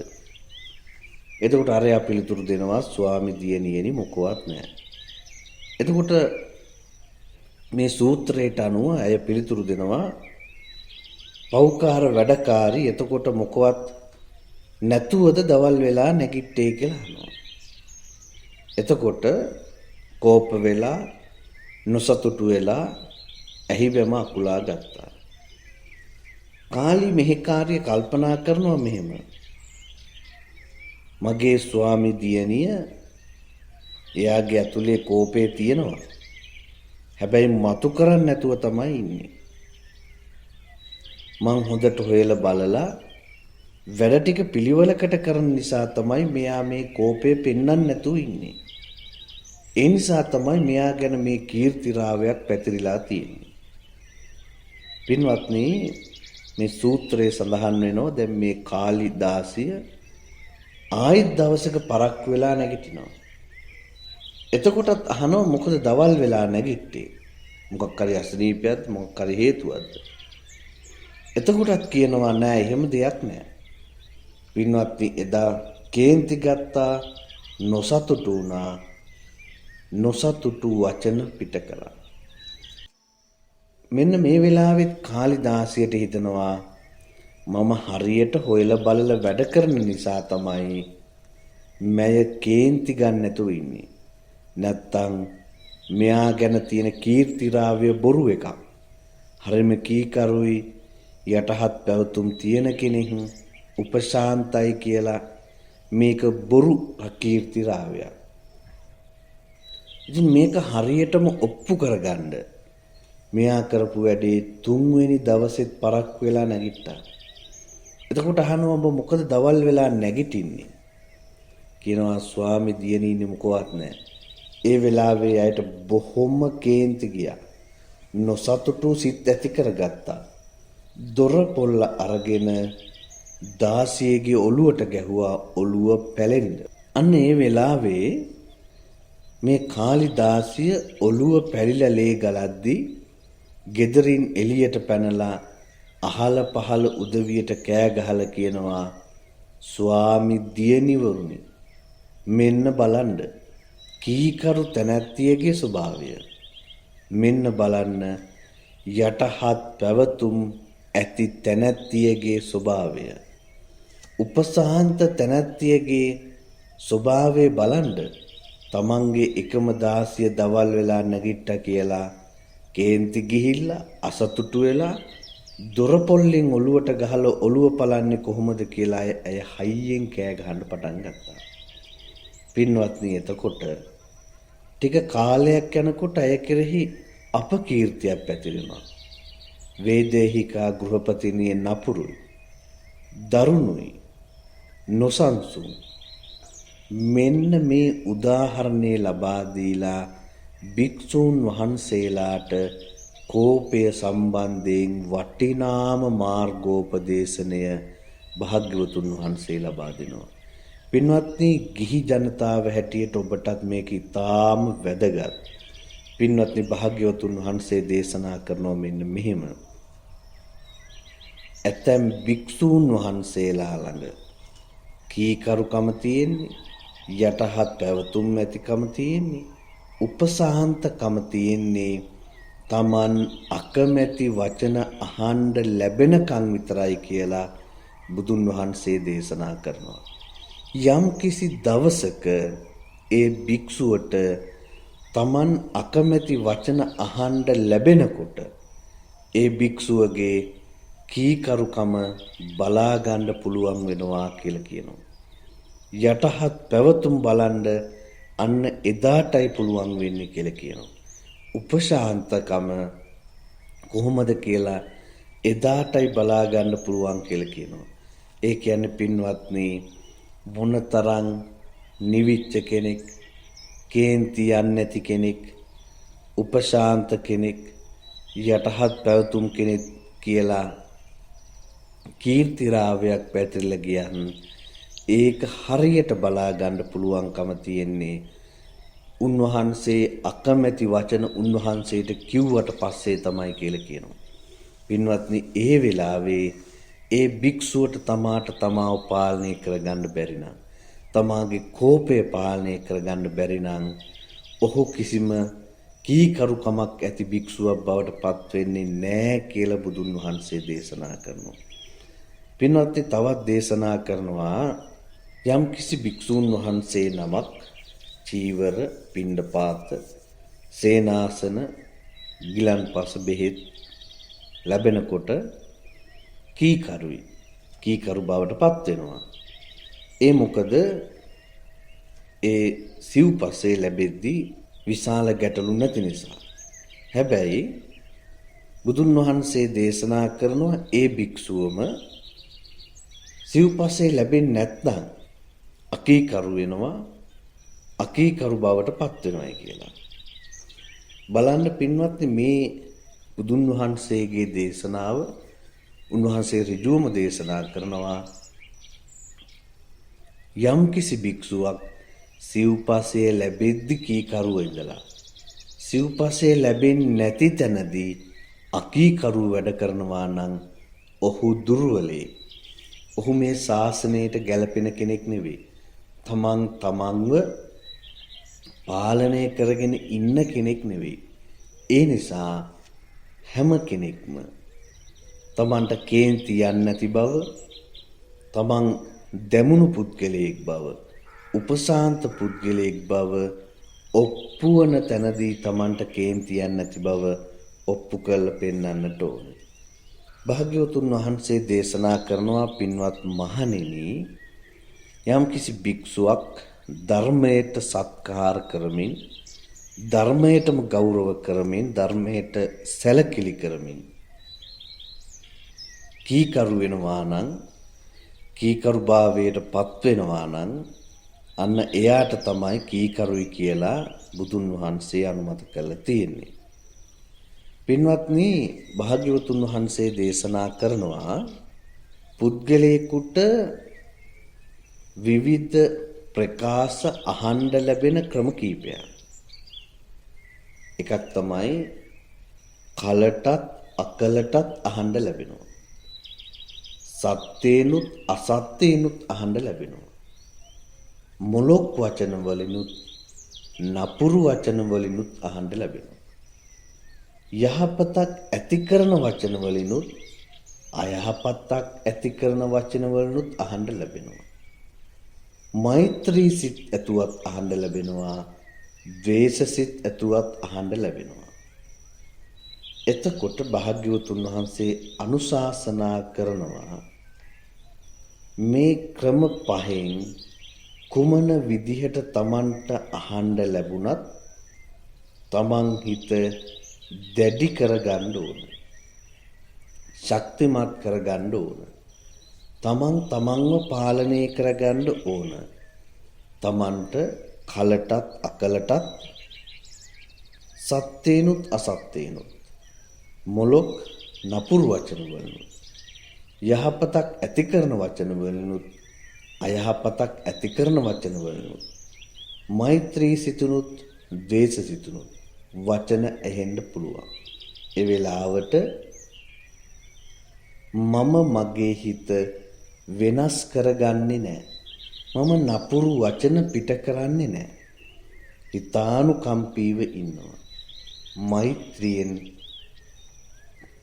එතකොට අරයා පිළිතුරු දෙනවා, "ස්වාමි දියණියනි, මොකවත් නැහැ." එතකොට මේ සූත්‍රයට අනුව ඇය පිළිතුරු දෙනවා, "පෞකාර වැඩකාරී, එතකොට මොකවත් නැතුවද දවල් වෙලා නැගිට්ටේ?" කියලා අහනවා. එතකොට කෝප වෙලා නොසතුටු වෙලා ඇහිබැම අකුලා ගත්තා. කාලි මෙහෙකාරිය කල්පනා කරනවා මෙහෙම, මගේ ස්වාමි දියණිය එයාගේ ඇතුලේ කෝපේ තියෙනවා, හැබැයි මතු කරන්නේ නැතුව තමයි ඉන්නේ. මං හොඳට හොයලා බලලා වැඩ ටික පිළිවෙලකට කරන නිසා තමයි මෙයා මේ කෝපේ පෙන්වන්න නැතුව ඉන්නේ. ඒ නිසා තමයි මෙයා ගැන මේ කීර්තිරාවයක් පැතිරිලා තියෙන්නේ. පින්වත්නි, මේ සූත්‍රයේ සඳහන් වෙනවා දැන් මේ කාලි දාසිය ආයෙත් දවසක පරක් වෙලා නැගිටිනවා. එතකොටත් අහනවා, මොකද දවල් වෙලා නැගිට්ටේ? මොකක් හරි අසනීපයක්ද, මොකක් හරි හේතුවක්ද? එතකොටත් කියනවා නෑ, එහෙම දෙයක් නෑ. පින්වත්නි, එදා කේන්ති ගත්තා, නොසතුටු වුණා, නොසතුටු වචන පිට කළා. මෙන්න මේ වෙලාවෙත් කාලිදාසියට හිතනවා මම හරියට හොයලා බලලා වැඩ කරන නිසා තමයි මැය කේන්ති ගන්න නැතුව ඉන්නේ. නැත්තම් මෙයා ගැන තියෙන කීර්තිරාව්‍ය බොරු එකක්. හරිම කීකරුයි යටහත් පැවතුම් තියෙන කෙනෙක් උපශාන්තයි කියලා මේක බොරු කීර්තිරාව්‍යයක්. ඉතින් මේක හරියටම ඔප්පු කරගන්න මෙයා කරපු වැඩේ 3 වෙනි දවසෙත් පරක්කු වෙලා නැගිට්ටා. එතකොට අහනවා ඔබ මොකද දවල් වෙලා නැගිටින්නේ? කියනවා ස්වාමි දියණියනි මොකවත් නැහැ. ඒ වෙලාවේ ඇයට බොහොම කේන්ති ගියා. නොසතුටු සිත් ඇති කරගත්තා. දොර පොල්ල අරගෙන දාසියගේ ඔළුවට ගැහුවා ඔළුව පැලෙන්න. අන්න ඒ වෙලාවේ මේ කාලි දාසිය ඔළුව පැලිලා ලේ ගලද්දී ගෙදරින් එළියට පැනලා අහල පහල උදවියට කෑ ගහලා කියනවා ස්වාමි දියණිවරුනි මෙන්න බලන්න කීකරු තැනැත්තියගේ ස්වභාවය. මෙන්න බලන්න යටහත් පැවතුම් ඇති තැනැත්තියගේ ස්වභාවය. උපසාන්ත තැනැත්තියගේ ස්වභාවය බලන්න. තමන්ගේ එකම දාසිය දවල් වෙලා නැගිට්ටා කියලා කේන්ති ගිහිල්ලා අසතුටු වෙලා දොරපොල්ලෙන් ඔළුවට ගහලා ඔළුව පලන්නේ කොහොමද කියලා ඇය හයියෙන් කෑ ගහන්න පටන් ගත්තා. පින්වත්නි එතකොට ටික කාලයක් යනකොට ඇය කෙරෙහි අපකීර්තියක් පැතිරෙනවා. වේදේහිකා ගෘහපතිනිය නපුරුයි, දරුණුයි, නොසන්සුන්. මෙන්න මේ උදාහරණය ලබා දීලා භික්ෂූන් වහන්සේලාට කෝපය සම්බන්ධයෙන් වටිනාම මාර්ගෝපදේශනය භාග්‍යවතුන් වහන්සේ ලබා දෙනවා. පින්වත්නි ගිහි ජනතාව හැටියට ඔබටත් මේක ඉතාම වැදගත්. පින්වත්නි භාග්‍යවතුන් වහන්සේ දේශනා කරනවා මෙන්න මෙහෙම. ඇතැම් භික්ෂූන් වහන්සේලා ළඟ කීකරුකම තියෙන්නේ, යටහත් පැවතුම් ඇතිකම තියෙන්නේ, උපසාහන්තකම තියෙන්නේ තමන් අකමැති වචන අහන්න ලැබෙනකන් විතරයි කියලා බුදුන් වහන්සේ දේශනා කරනවා. යම් කිසි දවසක ඒ භික්ෂුවට තමන් අකමැති වචන අහන්න ලැබෙනකොට ඒ භික්ෂුවගේ කීකරුකම බලා ගන්න පුළුවන් වෙනවා කියලා කියනවා. යටහත් පැවතුම් බලන්න අන්න එදාටයි පුළුවන් වෙන්නේ කියලා කියනවා. උපශාන්තකම කොහොමද කියලා එදාටයි බලා ගන්න පුළුවන් කියලා කියනවා. ඒ කියන්නේ පින්වත්නි මොනතරම් නිවිච්ච කෙනෙක්, කේන්ති යන්නේ නැති කෙනෙක්, උපශාන්ත කෙනෙක්, යටහත් පැවතුම් කෙනෙක් කියලා කීර්තිරාවයක් පැතිරලා ගියන් ඒක හරියට බලා ගන්න පුළුවන්කම තියෙන්නේ උන්වහන්සේ අකමැති වචන උන්වහන්සේට කිව්වට පස්සේ තමයි කියලා කියනවා. පින්වත්නි ඒ වෙලාවේ ඒ භික්ෂුවට තමාට තමාව පාලනය කරගන්න බැරි නම්, තමාගේ කෝපය පාලනය කරගන්න බැරි නම් ඔහු කිසිම කීකරුකමක් ඇති භික්ෂුවක් බවට පත් වෙන්නේ නැහැ කියලා බුදුන් වහන්සේ දේශනා කරනවා. පින්වත්නි තවත් දේශනා කරනවා යම් කිසි භික්ෂූන් වහන්සේ නමක් චීවර, පිණ්ඩපාත, සේනාසන, ගිලන්පස බෙහෙත් ලැබෙනකොට කීකරු බවට පත් වෙනවා. ඒ මොකද ඒ සිව්පසේ ලැබෙද්දී විශාල ගැටලු නැති නිසා. හැබැයි බුදුන් වහන්සේ දේශනා කරනවා ඒ භික්ෂුවම සිව්පසේ ලැබෙන්නේ නැත්නම් අකීකරු වෙනවා, අකීකරු බවට පත් වෙනවායි කියලා. බලන්න පින්වත්නි මේ බුදුන් වහන්සේගේ දේශනාව උන්වහන්සේ ඍජුවම දේශනා කරනවා යම් කිසි භික්ෂුවක් සිව්පසේ ලැබෙද්දි කීකරුව ඉඳලා සිව්පසේ ලැබෙන්නේ නැති තැනදී අකීකරු වැඩ කරනවා නම් ඔහු දුර්වලයි. ඔහු මේ ශාසනයට ගැලපෙන කෙනෙක් නෙවෙයි. තමන්ව පාලනය කරගෙන ඉන්න කෙනෙක් නෙවෙයි. ඒ නිසා හැම කෙනෙක්ම තමන්ට කේන්ති යන්නේ නැති බව, තමන් දැමුණු පුද්ගලයෙක් බව, උපසාන්ත පුද්ගලයෙක් බව ඔප්පු වන තැනදී තමන්ට කේන්ති යන්නේ නැති බව ඔප්පු කරලා පෙන්වන්නට ඕනේ. භාග්‍යවතුන් වහන්සේ දේශනා කරනවා පින්වත් මහණෙනි, යම්කිසි භික්ෂුවක් ධර්මයට සත්කාර කරමින්, ධර්මයටම ගෞරව කරමින්, ධර්මයට සැලකිලි කරමින් කීකරු වෙනවා නම්, කීකරු භාවයට පත් වෙනවා නම්, අන්න එයාට තමයි කීකරුයි කියලා බුදුන් වහන්සේ අනුමත කරලා තියෙන්නේ. පින්වත්නි, භාග්‍යවතුන් වහන්සේ දේශනා කරනවා පුද්ගලයෙකුට විවිධ ප්‍රකාශ අහන්න ලැබෙන ක්‍රම කීපයක්. එකක් තමයි කලටත් අකලටත් අහන්න ලැබෙනවා. සත්‍යේනුත් අසත්‍යේනුත් අහන්න ලැබෙනවා. මොලොක් වචන වලිනුත් නපුරු වචන වලිනුත් අහන්න ලැබෙනවා. යහපතක් ඇති කරන වචන වලිනුත් අයහපතක් ඇති කරන වචන වලිනුත් අහන්න ලැබෙනවා. මෛත්‍රී සිත් ඇතුවත් අහන්න ලැබෙනවා. ද්වේෂ සිත් ඇතුවත් අහන්න ලැබෙනවා. එතකොට භාග්‍යවතුන් වහන්සේ අනුශාසනා කරනවා මේ ක්‍රම පහෙන් කුමන විදිහට Tamanට අහන්න ලැබුණත් Taman හිත දැඩි කරගන්න ඕන. ශක්තිමත් කරගන්න ඕන. Taman Tamanව පාලනය කරගන්න ඕන. Tamanට කලටත් අකලටත් සත්‍යේනුත් අසත්‍යේනුත් මොලොක් නපුරු වචන වලිනුත් යහපතක් ඇති කරන වචන වලිනුත් අයහපතක් ඇති කරන වචන වලිනුත් මෛත්‍රී සිතුනුත් ද්වේෂ සිතුනුත් වචන ඇහෙන්න පුළුවන්. ඒ වෙලාවට මම මගේ හිත වෙනස් කරගන්නේ නැහැ. මම නපුරු වචන පිට කරන්නේ නැහැ. හිතානුකම්පීව ඉන්නවා. මෛත්‍රියෙන්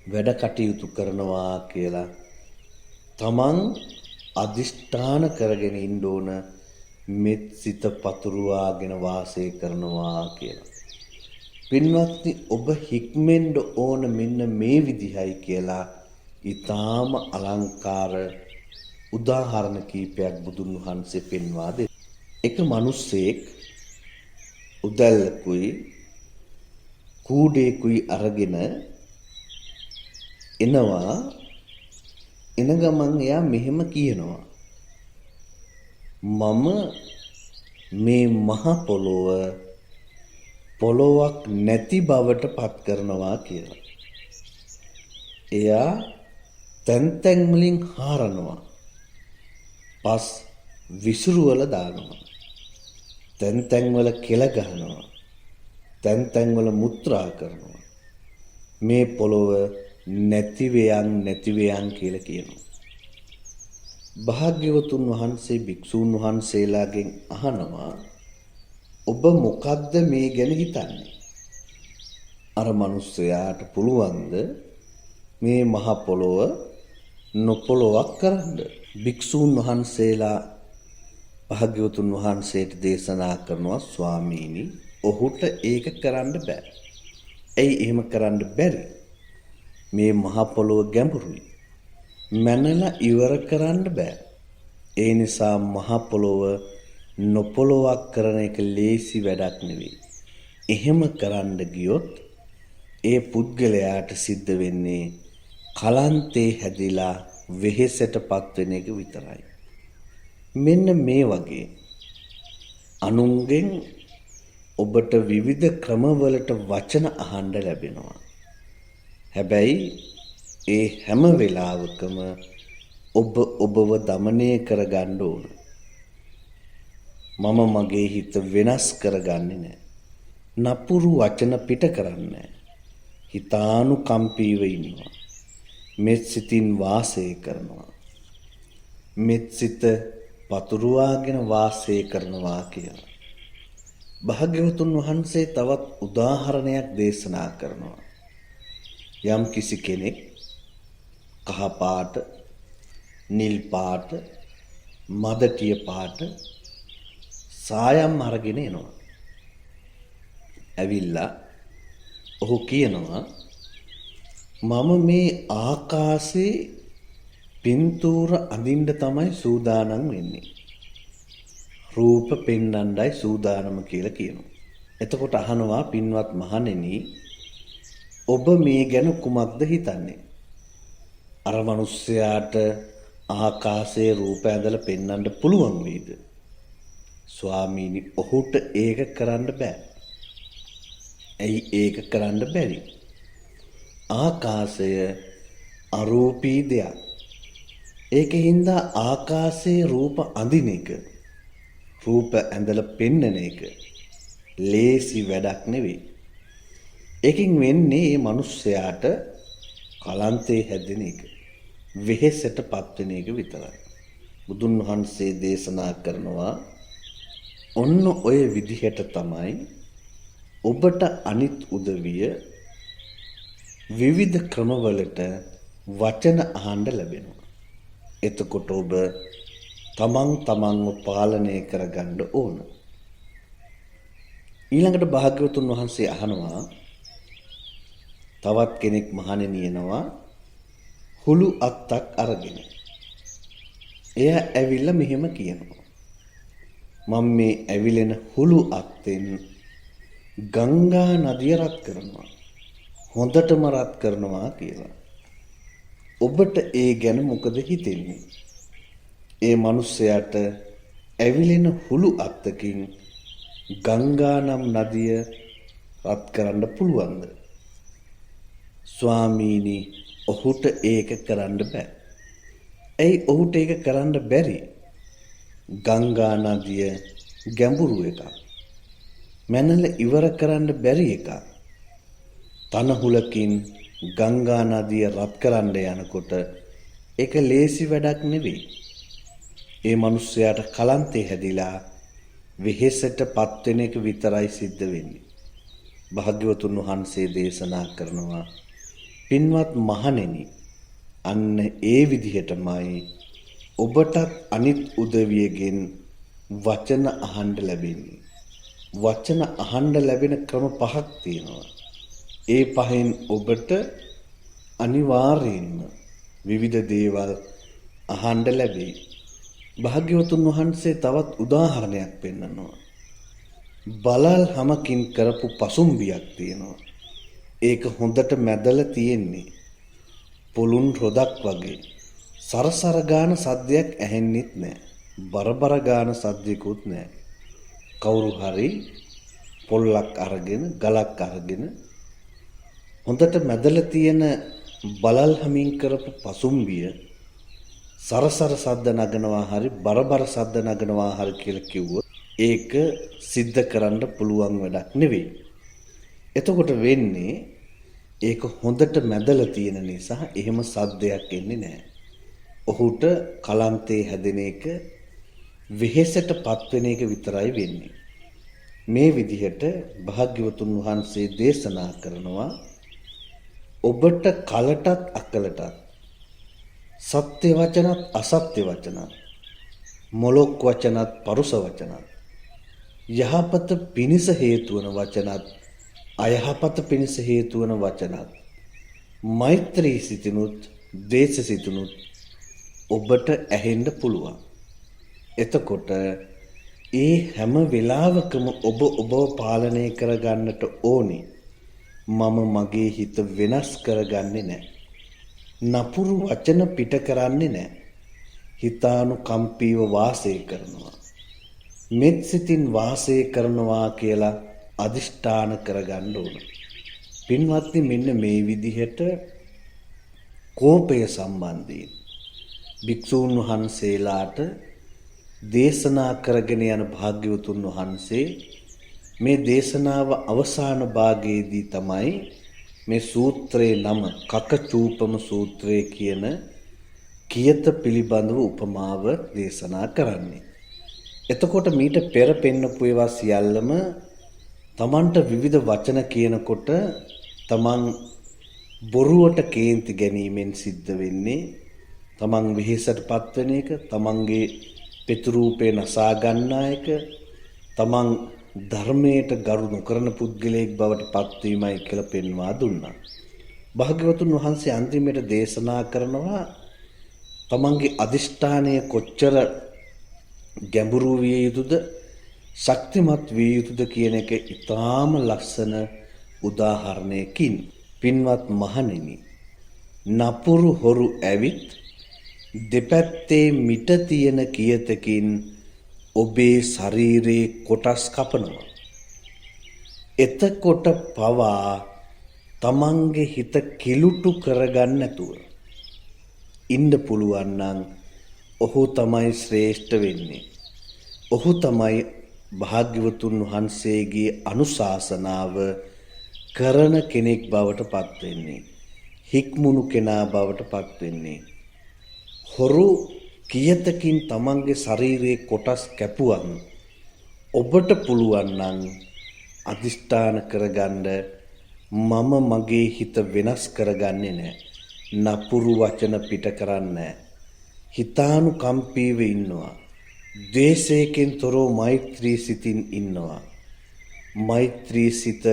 වැඩ කටයුතු කරනවා කියලා තමන් අදිෂ්ඨාන කරගෙන ඉන්න ඕන. මෙත් සිත පතුරවාගෙන වාසය කරනවා කියලා. පින්වත්නි, ඔබ හික්මෙන්න ඕන මෙන්න මේ විදිහයි කියලා ඊටාම අලංකාර උදාහරණ කීපයක් බුදුන් වහන්සේ පෙන්වා දෙයි. එක මිනිස්සෙක් උදැල්ලකුයි කූඩේකුයි අරගෙන එනවා. එන ගමන් එයා මෙහෙම කියනවා, මම මේ මහ පොළොවක් නැති බවට පත් කරනවා කියලා. එයා තැන් තැන් වලින් හරනවා. පස් විසිරුවල දානවා. තැන් තැන් වල කෙල ගහනවා. තැන් තැන් වල මුත්‍රා කරනවා. මේ පොළොව නැති වේයන් කියලා කියනවා. භාග්‍යවතුන් වහන්සේ භික්ෂූන් වහන්සේලාගෙන් අහනවා, ඔබ මොකද්ද මේ ගැන හිතන්නේ? අර මිනිස්සයාට පුළුවන්ද මේ මහ පොළොව නොපොළොවක් කරන්න? භික්ෂූන් වහන්සේලා භාග්‍යවතුන් වහන්සේට දේශනා කරනවා, ස්වාමීනි, ඔහුට ඒක කරන්න බෑ. ඇයි එහෙම කරන්න බැරි? මේ මහ පොළොව ගැඹුරුයි. මැනලා ඉවර කරන්න බෑ. ඒ නිසා මහ පොළොව නොපොළොවක් කරන එක ලේසි වැඩක් නෙවෙයි. එහෙම කරන්න ගියොත් ඒ පුද්ගලයාට සිද්ධ වෙන්නේ කලන්තේ හැදිලා වෙහෙසටපත් වෙන එක විතරයි. මෙන්න මේ වගේ අනුන්ගෙන් ඔබට විවිධ ක්‍රමවලට වචන අහන්න ලැබෙනවා. හැබැයි ඒ හැම වෙලාවකම ඔබව দমনය කරගන්න ඕන. මම මගේ හිත වෙනස් කරගන්නේ නැහැ. නපුරු වචන පිට කරන්නේ නැහැ. හිතානුකම්පීව ඉන්නවා. මෙත් සිතින් වාසය කරනවා. මෙත් සිත පතුරවාගෙන වාසය කරනවා කියලා. භාග්‍යවතුන් වහන්සේ තවත් උදාහරණයක් දේශනා කරනවා. යම් කිසි කෙනෙක් කහ පාට, නිල් පාට, මදටිය පාට සායම් අරගෙන එනවා. ඇවිල්ලා ඔහු කියනවා මම මේ ආකාශේ පින්තූර අඳින්න තමයි සූදානම් වෙන්නේ. රූප පෙන්වන්නයි සූදානම කියලා කියනවා. එතකොට අහනවා පින්වත් මහණෙනි ඔබ මේ ගැන කුමක්ද හිතන්නේ? අර මිනිස්යාට ආකාශයේ රූප ඇඳලා පෙන්වන්න පුළුවන් වේද? ස්වාමීනි ඔහුට ඒක කරන්න බෑ. ඇයි ඒක කරන්න බැරි? ආකාශය අරූපී දෙයක්. ඒකින්ද ආකාශයේ රූප අඳින එක, රූප ඇඳලා පෙන්නන එක ලේසි වැඩක් නෙවෙයි. ඒකින් වෙන්නේ මේ මිනිස්යාට කලන්තේ හැදෙන එක, වෙහෙසටපත් වෙන එක විතරයි. බුදුන් වහන්සේ දේශනා කරනවා ඔන්න ඔය විදිහට තමයි ඔබට අනිත් උදවිය විවිධ ක්‍රමවලට වචන අහන්න ලැබෙනවා. එතකොට ඔබ තමන්ව පාලනය කරගන්න ඕන. ඊළඟට භාග්‍යවතුන් වහන්සේ අහනවා තවත් කෙනෙක් මහණෙනි එනවා හුළු අත්තක් අරගෙන. එයා ඇවිල්ලා මෙහෙම කියනවා මම මේ ඇවිලෙන හුළු අත්තෙන් ගංගා නදිය රත් කරනවා. හොඳටම රත් කරනවා කියලා. ඔබට ඒ ගැන මොකද හිතෙන්නේ? ඒ මිනිස්සයාට ඇවිලෙන හුළු අත්තකින් ගංගා නම් නදිය රත් කරන්න පුළුවන්ද? ස්වාමීනි ඔහුට ඒක කරන්න බෑ. ඇයි ඔහුට ඒක කරන්න බැරි? ගංගා නදිය ගැඹුරු එකක්. මැනල ඉවර කරන්න බැරි එකක්. තනහුලකින් ගංගා නදිය රත් කරන්න යනකොට ඒක ලේසි වැඩක් නෙවෙයි. ඒ මිනිස්සයාට කලන්තේ හැදිලා වෙහෙසටපත් වෙන එක විතරයි සිද්ධ වෙන්නේ. භාග්‍යවතුන් වහන්සේ දේශනා කරනවා පින්වත් මහණෙනි අන්න ඒ විදිහටමයි ඔබටත් අනිත් උදවියගෙන් වචන අහන්න ලැබෙන්නේ. වචන අහන්න ලැබෙන ක්‍රම පහක් තියෙනවා. ඒ පහෙන් ඔබට අනිවාර්යයෙන්ම විවිධ දේවල් අහන්න ලැබෙයි. භාග්‍යවතුන් වහන්සේ තවත් උදාහරණයක් පෙන්නනවා. බලල් හැමකින් කරපු පසුම්බියක් තියෙනවා. ඒක හොඳට මැදලා තියෙන්නේ. පොළුන් රොදක් වගේ. සරසර ගාන සද්දයක් ඇහෙන්නෙත් නැහැ. බරබර ගාන සද්දයකුත් නැහැ. කවුරු හරි පොල්ලක් අරගෙන ගලක් අරගෙන හොඳට මැදලා තියෙන බලල් හැමින් කරපු පසුම්බිය සරසර සද්ද නගනවා හරි බරබර සද්ද නගනවා හරි කියලා කිව්වොත් ඒක සිද්ධ කරන්න පුළුවන් වැඩක් නෙවෙයි. එතකොට වෙන්නේ ඒක හොඳට මැදලා තියෙන නිසා එහෙම සද්දයක් එන්නේ නැහැ. ඔහුට කලන්තේ හැදෙන එක වෙහෙසටපත් වෙන එක විතරයි වෙන්නේ. මේ විදිහට භාග්‍යවතුන් වහන්සේ දේශනා කරනවා ඔබට කලටත් අකලටත් සත්‍ය වචනත් අසත්‍ය වචනත් මොලොක් වචනත් පරුස වචනත් යහපත පිණිස හේතු වන වචනත් අයහපත පිණිස හේතු වන වචනත් මෛත්‍රී සිතිනුත් දේශ සිතිනුත් ඔබට ඇහෙන්න පුළුවන්. එතකොට ඒ හැම වෙලාවකම ඔබව පාලනය කරගන්නට ඕනේ. මම මගේ හිත වෙනස් කරගන්නේ නැහැ. නපුරු වචන පිට කරන්නේ නැහැ. හිතානුකම්පීව වාසය කරනවා. මෙත් සිතින් වාසය කරනවා කියලා අදිෂ්ඨාන කරගන්න ඕන. පින්වත්නි මෙන්න මේ විදිහට කෝපය සම්බන්ධයෙන් භික්ෂූන් වහන්සේලාට දේශනා කරගෙන යන භාග්‍යවතුන් වහන්සේ මේ දේශනාව අවසාන භාගයේදී තමයි මේ සූත්‍රයේ නම කකචූපම සූත්‍රය කියන කියත පිළිබඳව උපමාව දේශනා කරන්නේ. එතකොට මීට පෙර පෙන්නපු ඒවා සියල්ලම තමන්ට විවිධ වචන කියනකොට තමන් බොරුවට කේන්ති ගැනීමෙන් සිද්ධ වෙන්නේ තමන් වෙහෙසටපත් වෙන එක, තමන්ගේ පිතෘරූපේ නසා ගන්නා එක, තමන් ධර්මයට ගරු නොකරන පුද්ගලයෙක් බවට පත්වීමයි කියලා පෙන්වා දුන්නා. භාග්‍යවතුන් වහන්සේ අන්තිමට දේශනා කරනවා තමන්ගේ අදිෂ්ඨානය කොච්චර ගැඹුරු විය යුතුද, ශක්තිමත් විය යුතුද කියන එක ඉතාම ලස්සන උදාහරණයකින්. පින්වත් මහණෙනි, නපුරු හොරු ඇවිත් දෙපැත්තේ මිට තියෙන කියතකින් ඔබේ ශරීරයේ කොටස් කපනවා. එතකොට පවා තමන්ගේ හිත කිලුටු කරගන්න නැතුව ඉන්න පුළුවන් නම් ඔහු තමයි ශ්‍රේෂ්ඨ වෙන්නේ. ඔහු තමයි භාග්‍යවතුන් වහන්සේගේ අනුශාසනාව කරන කෙනෙක් බවට පත් වෙන්නේ. හික්මුණු කෙනා බවට පත් වෙන්නේ. හොරු කියතකින් තමන්ගේ ශරීරයේ කොටස් කැපුවම ඔබට පුළුවන් නම් අදිෂ්ඨාන කරගන්න මම මගේ හිත වෙනස් කරගන්නේ නැහැ. නපුරු වචන පිට කරන්නේ නැහැ. හිතානුකම්පීව ඉන්නවා. ද්වේෂයෙන් තොරව මෛත්‍රී සිතින් ඉන්නවා. මෛත්‍රී සිත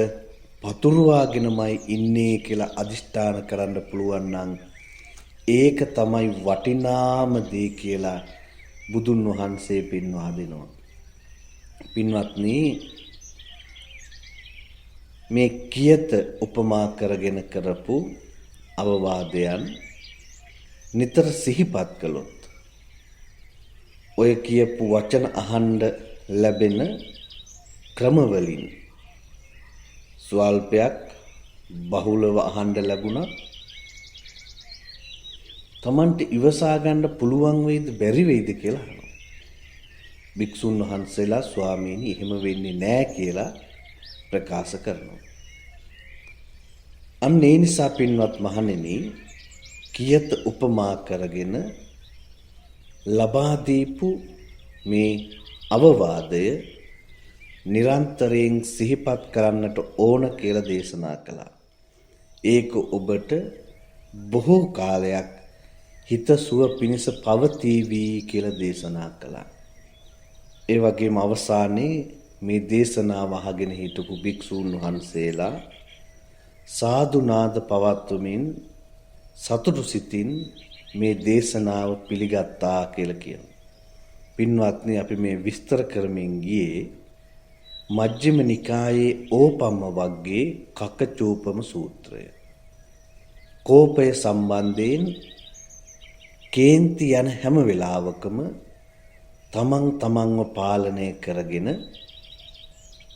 පතුරවාගෙනමයි ඉන්නේ කියලා අදිෂ්ඨාන කරන්න පුළුවන් නම් ඒක තමයි වටිනාම දේ කියලා බුදුන් වහන්සේ පෙන්වා දෙනවා. පින්වත්නි, මේ කියත උපමා කරගෙන කරපු අවවාදයන් නිතර සිහිපත් කළොත් ඔය කියපු වචන අහන්න ලැබෙන ක්‍රමවලින් ස්වල්පයක් බහුලව අහන්න ලැබුණත් තමන්ට ඉවසා ගන්න පුළුවන් වෙයිද බැරි වෙයිද කියලා අහනවා. භික්ෂුන් වහන්සේලා ස්වාමීනි එහෙම වෙන්නේ නැහැ කියලා ප්‍රකාශ කරනවා. අන්න ඒ නිසා පින්වත් මහණෙනි, කියත උපමා කරගෙන ලබා දීපු මේ අවවාදය නිරන්තරයෙන් සිහිපත් කරන්නට ඕන කියලා දේශනා කළා. ඒක ඔබට බොහෝ කාලයක් හිත සුව පිණිස පවතිවි කියලා දේශනා කළා. ඒ වගේම අවසානයේ මේ දේශනාව අහගෙන හිටපු භික්ෂූන් වහන්සේලා සාදු නාද පවත්වමින් සතුටු සිතින් මේ දේශනාව පිළිගත්තා කියලා කියනවා. පින්වත්නි, අපි මේ විස්තර කරමින් ගියේ මජ්ක්‍ධිම නිකායේ ඕපම්ම වග්ගයේ කකචූපම සූත්‍රය. කෝපය සම්බන්ධයෙන් කේන්ති යන හැම වෙලාවකම තමන්ව පාලනය කරගෙන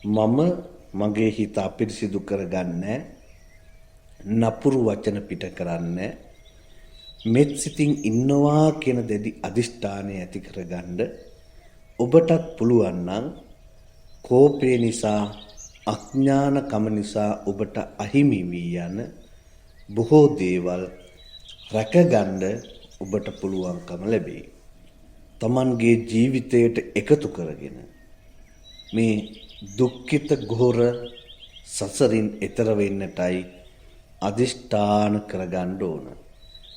මම මගේ හිත අපිරිසිදු කරගන්නේ, නපුරු වචන පිට කරන්නේ, මෙත් සිතින් ඉන්නවා කියන දෙදි අදිෂ්ඨානය ඇති කරගන්න ඔබටත් පුළුවන් නම් කෝපය නිසා, අඥානකම නිසා ඔබට අහිමි වී යන බොහෝ දේවල් රැකගන්න ඔබට පුළුවන්කම ලැබේ. තමන්ගේ ජීවිතයට එකතු කරගෙන මේ දුක්ඛිත ගෝර සසරින් එතර වෙන්නටයි අදිෂ්ඨාන කරගන්න ඕන.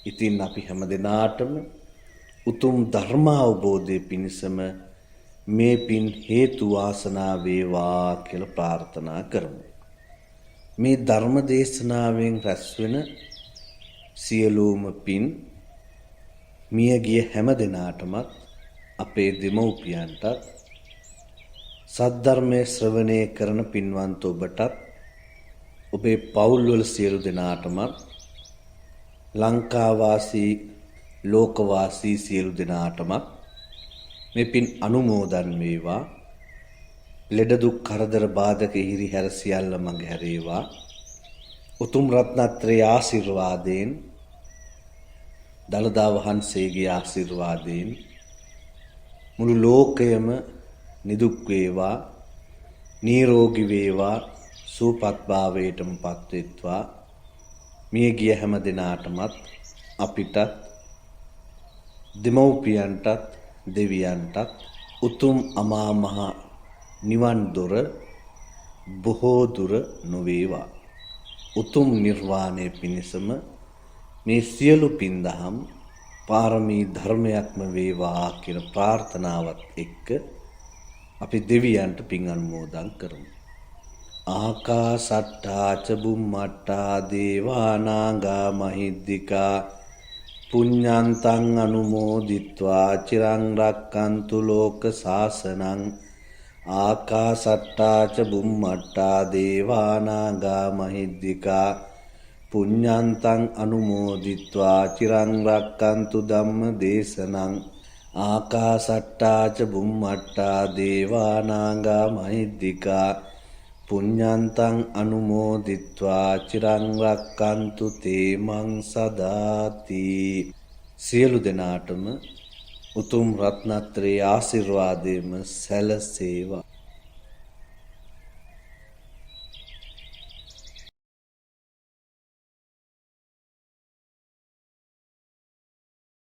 ඉතින් අපි හැමදෙනාටම උතුම් ධර්ම අවබෝධය පිණිසම මේ පින් හේතු වාසනා වේවා කියලා ප්‍රාර්ථනා කරමු. මේ ධර්ම දේශනාවෙන් රැස්වෙන සියලුම පින් මියගිය හැමදෙනාටමත් අපේ දෙමව්පියන්ටත් සද්ධර්මයේ ශ්‍රවණය කරන පින්වන්ත ඔබටත් ඔබේ පවුල්වල සියලු දෙනාටමත් ලංකාවාසී ලෝකවාසී සියලු දෙනාටමත් මේ පින් අනුමෝදන් වේවා. ලෙඩ දුක් කරදර බාධක හිරිහැර සියල්ල මඟ හැරේවා. උතුම් රත්නත්‍රයේ ආශිර්වාදයෙන්, දළදා වහන්සේගේ ආශිර්වාදයෙන් මුළු ලෝකයම නිදුක් වේවා, නිරෝගී වේවා, සුවපත් භාවයටම පත් වෙත්වා. මිය ගිය හැම දිනාටමත් අපිටත් දෙමව්පියන්ටත් දෙවියන්ටත් උතුම් අමා මහ නිවන් දොර බොහෝ දුර නොවේවා. උතුම් නිර්වාණය පිණිසම මේ සියලු පින්දහම් පාරමී ධර්මයක්ම වේවා කියන ප්‍රාර්ථනාවත් එක්ක අපි දෙවියන්ට පින් අනුමෝදන් කරමු. ආකාසට්ටා ච බුම්මට්ටා දේවා නාග මහිද්దికා පුඤ්ඤන්තං අනුමෝදිත්වා චිරං රක්칸තු ලෝක සාසනං ආකාසට්ටා ච බුම්මට්ටා දේවා නාග මහිද්దికා පුඤ්ඤන්තං අනුමෝදිත්වා චිරං රක්칸තු ධම්ම දේශනං ආකාසට්ටා ච බුම්මට්ටා දේවා නාග මහිද්దికා පුඤ්ඤන්තං අනුමෝදිත්වා චිරං රක්칸තු තේ මං සදාති. සියලු දෙනාටම උතුම් රත්නත්‍රයේ ආශිර්වාදයෙන්ම සැලසේවා.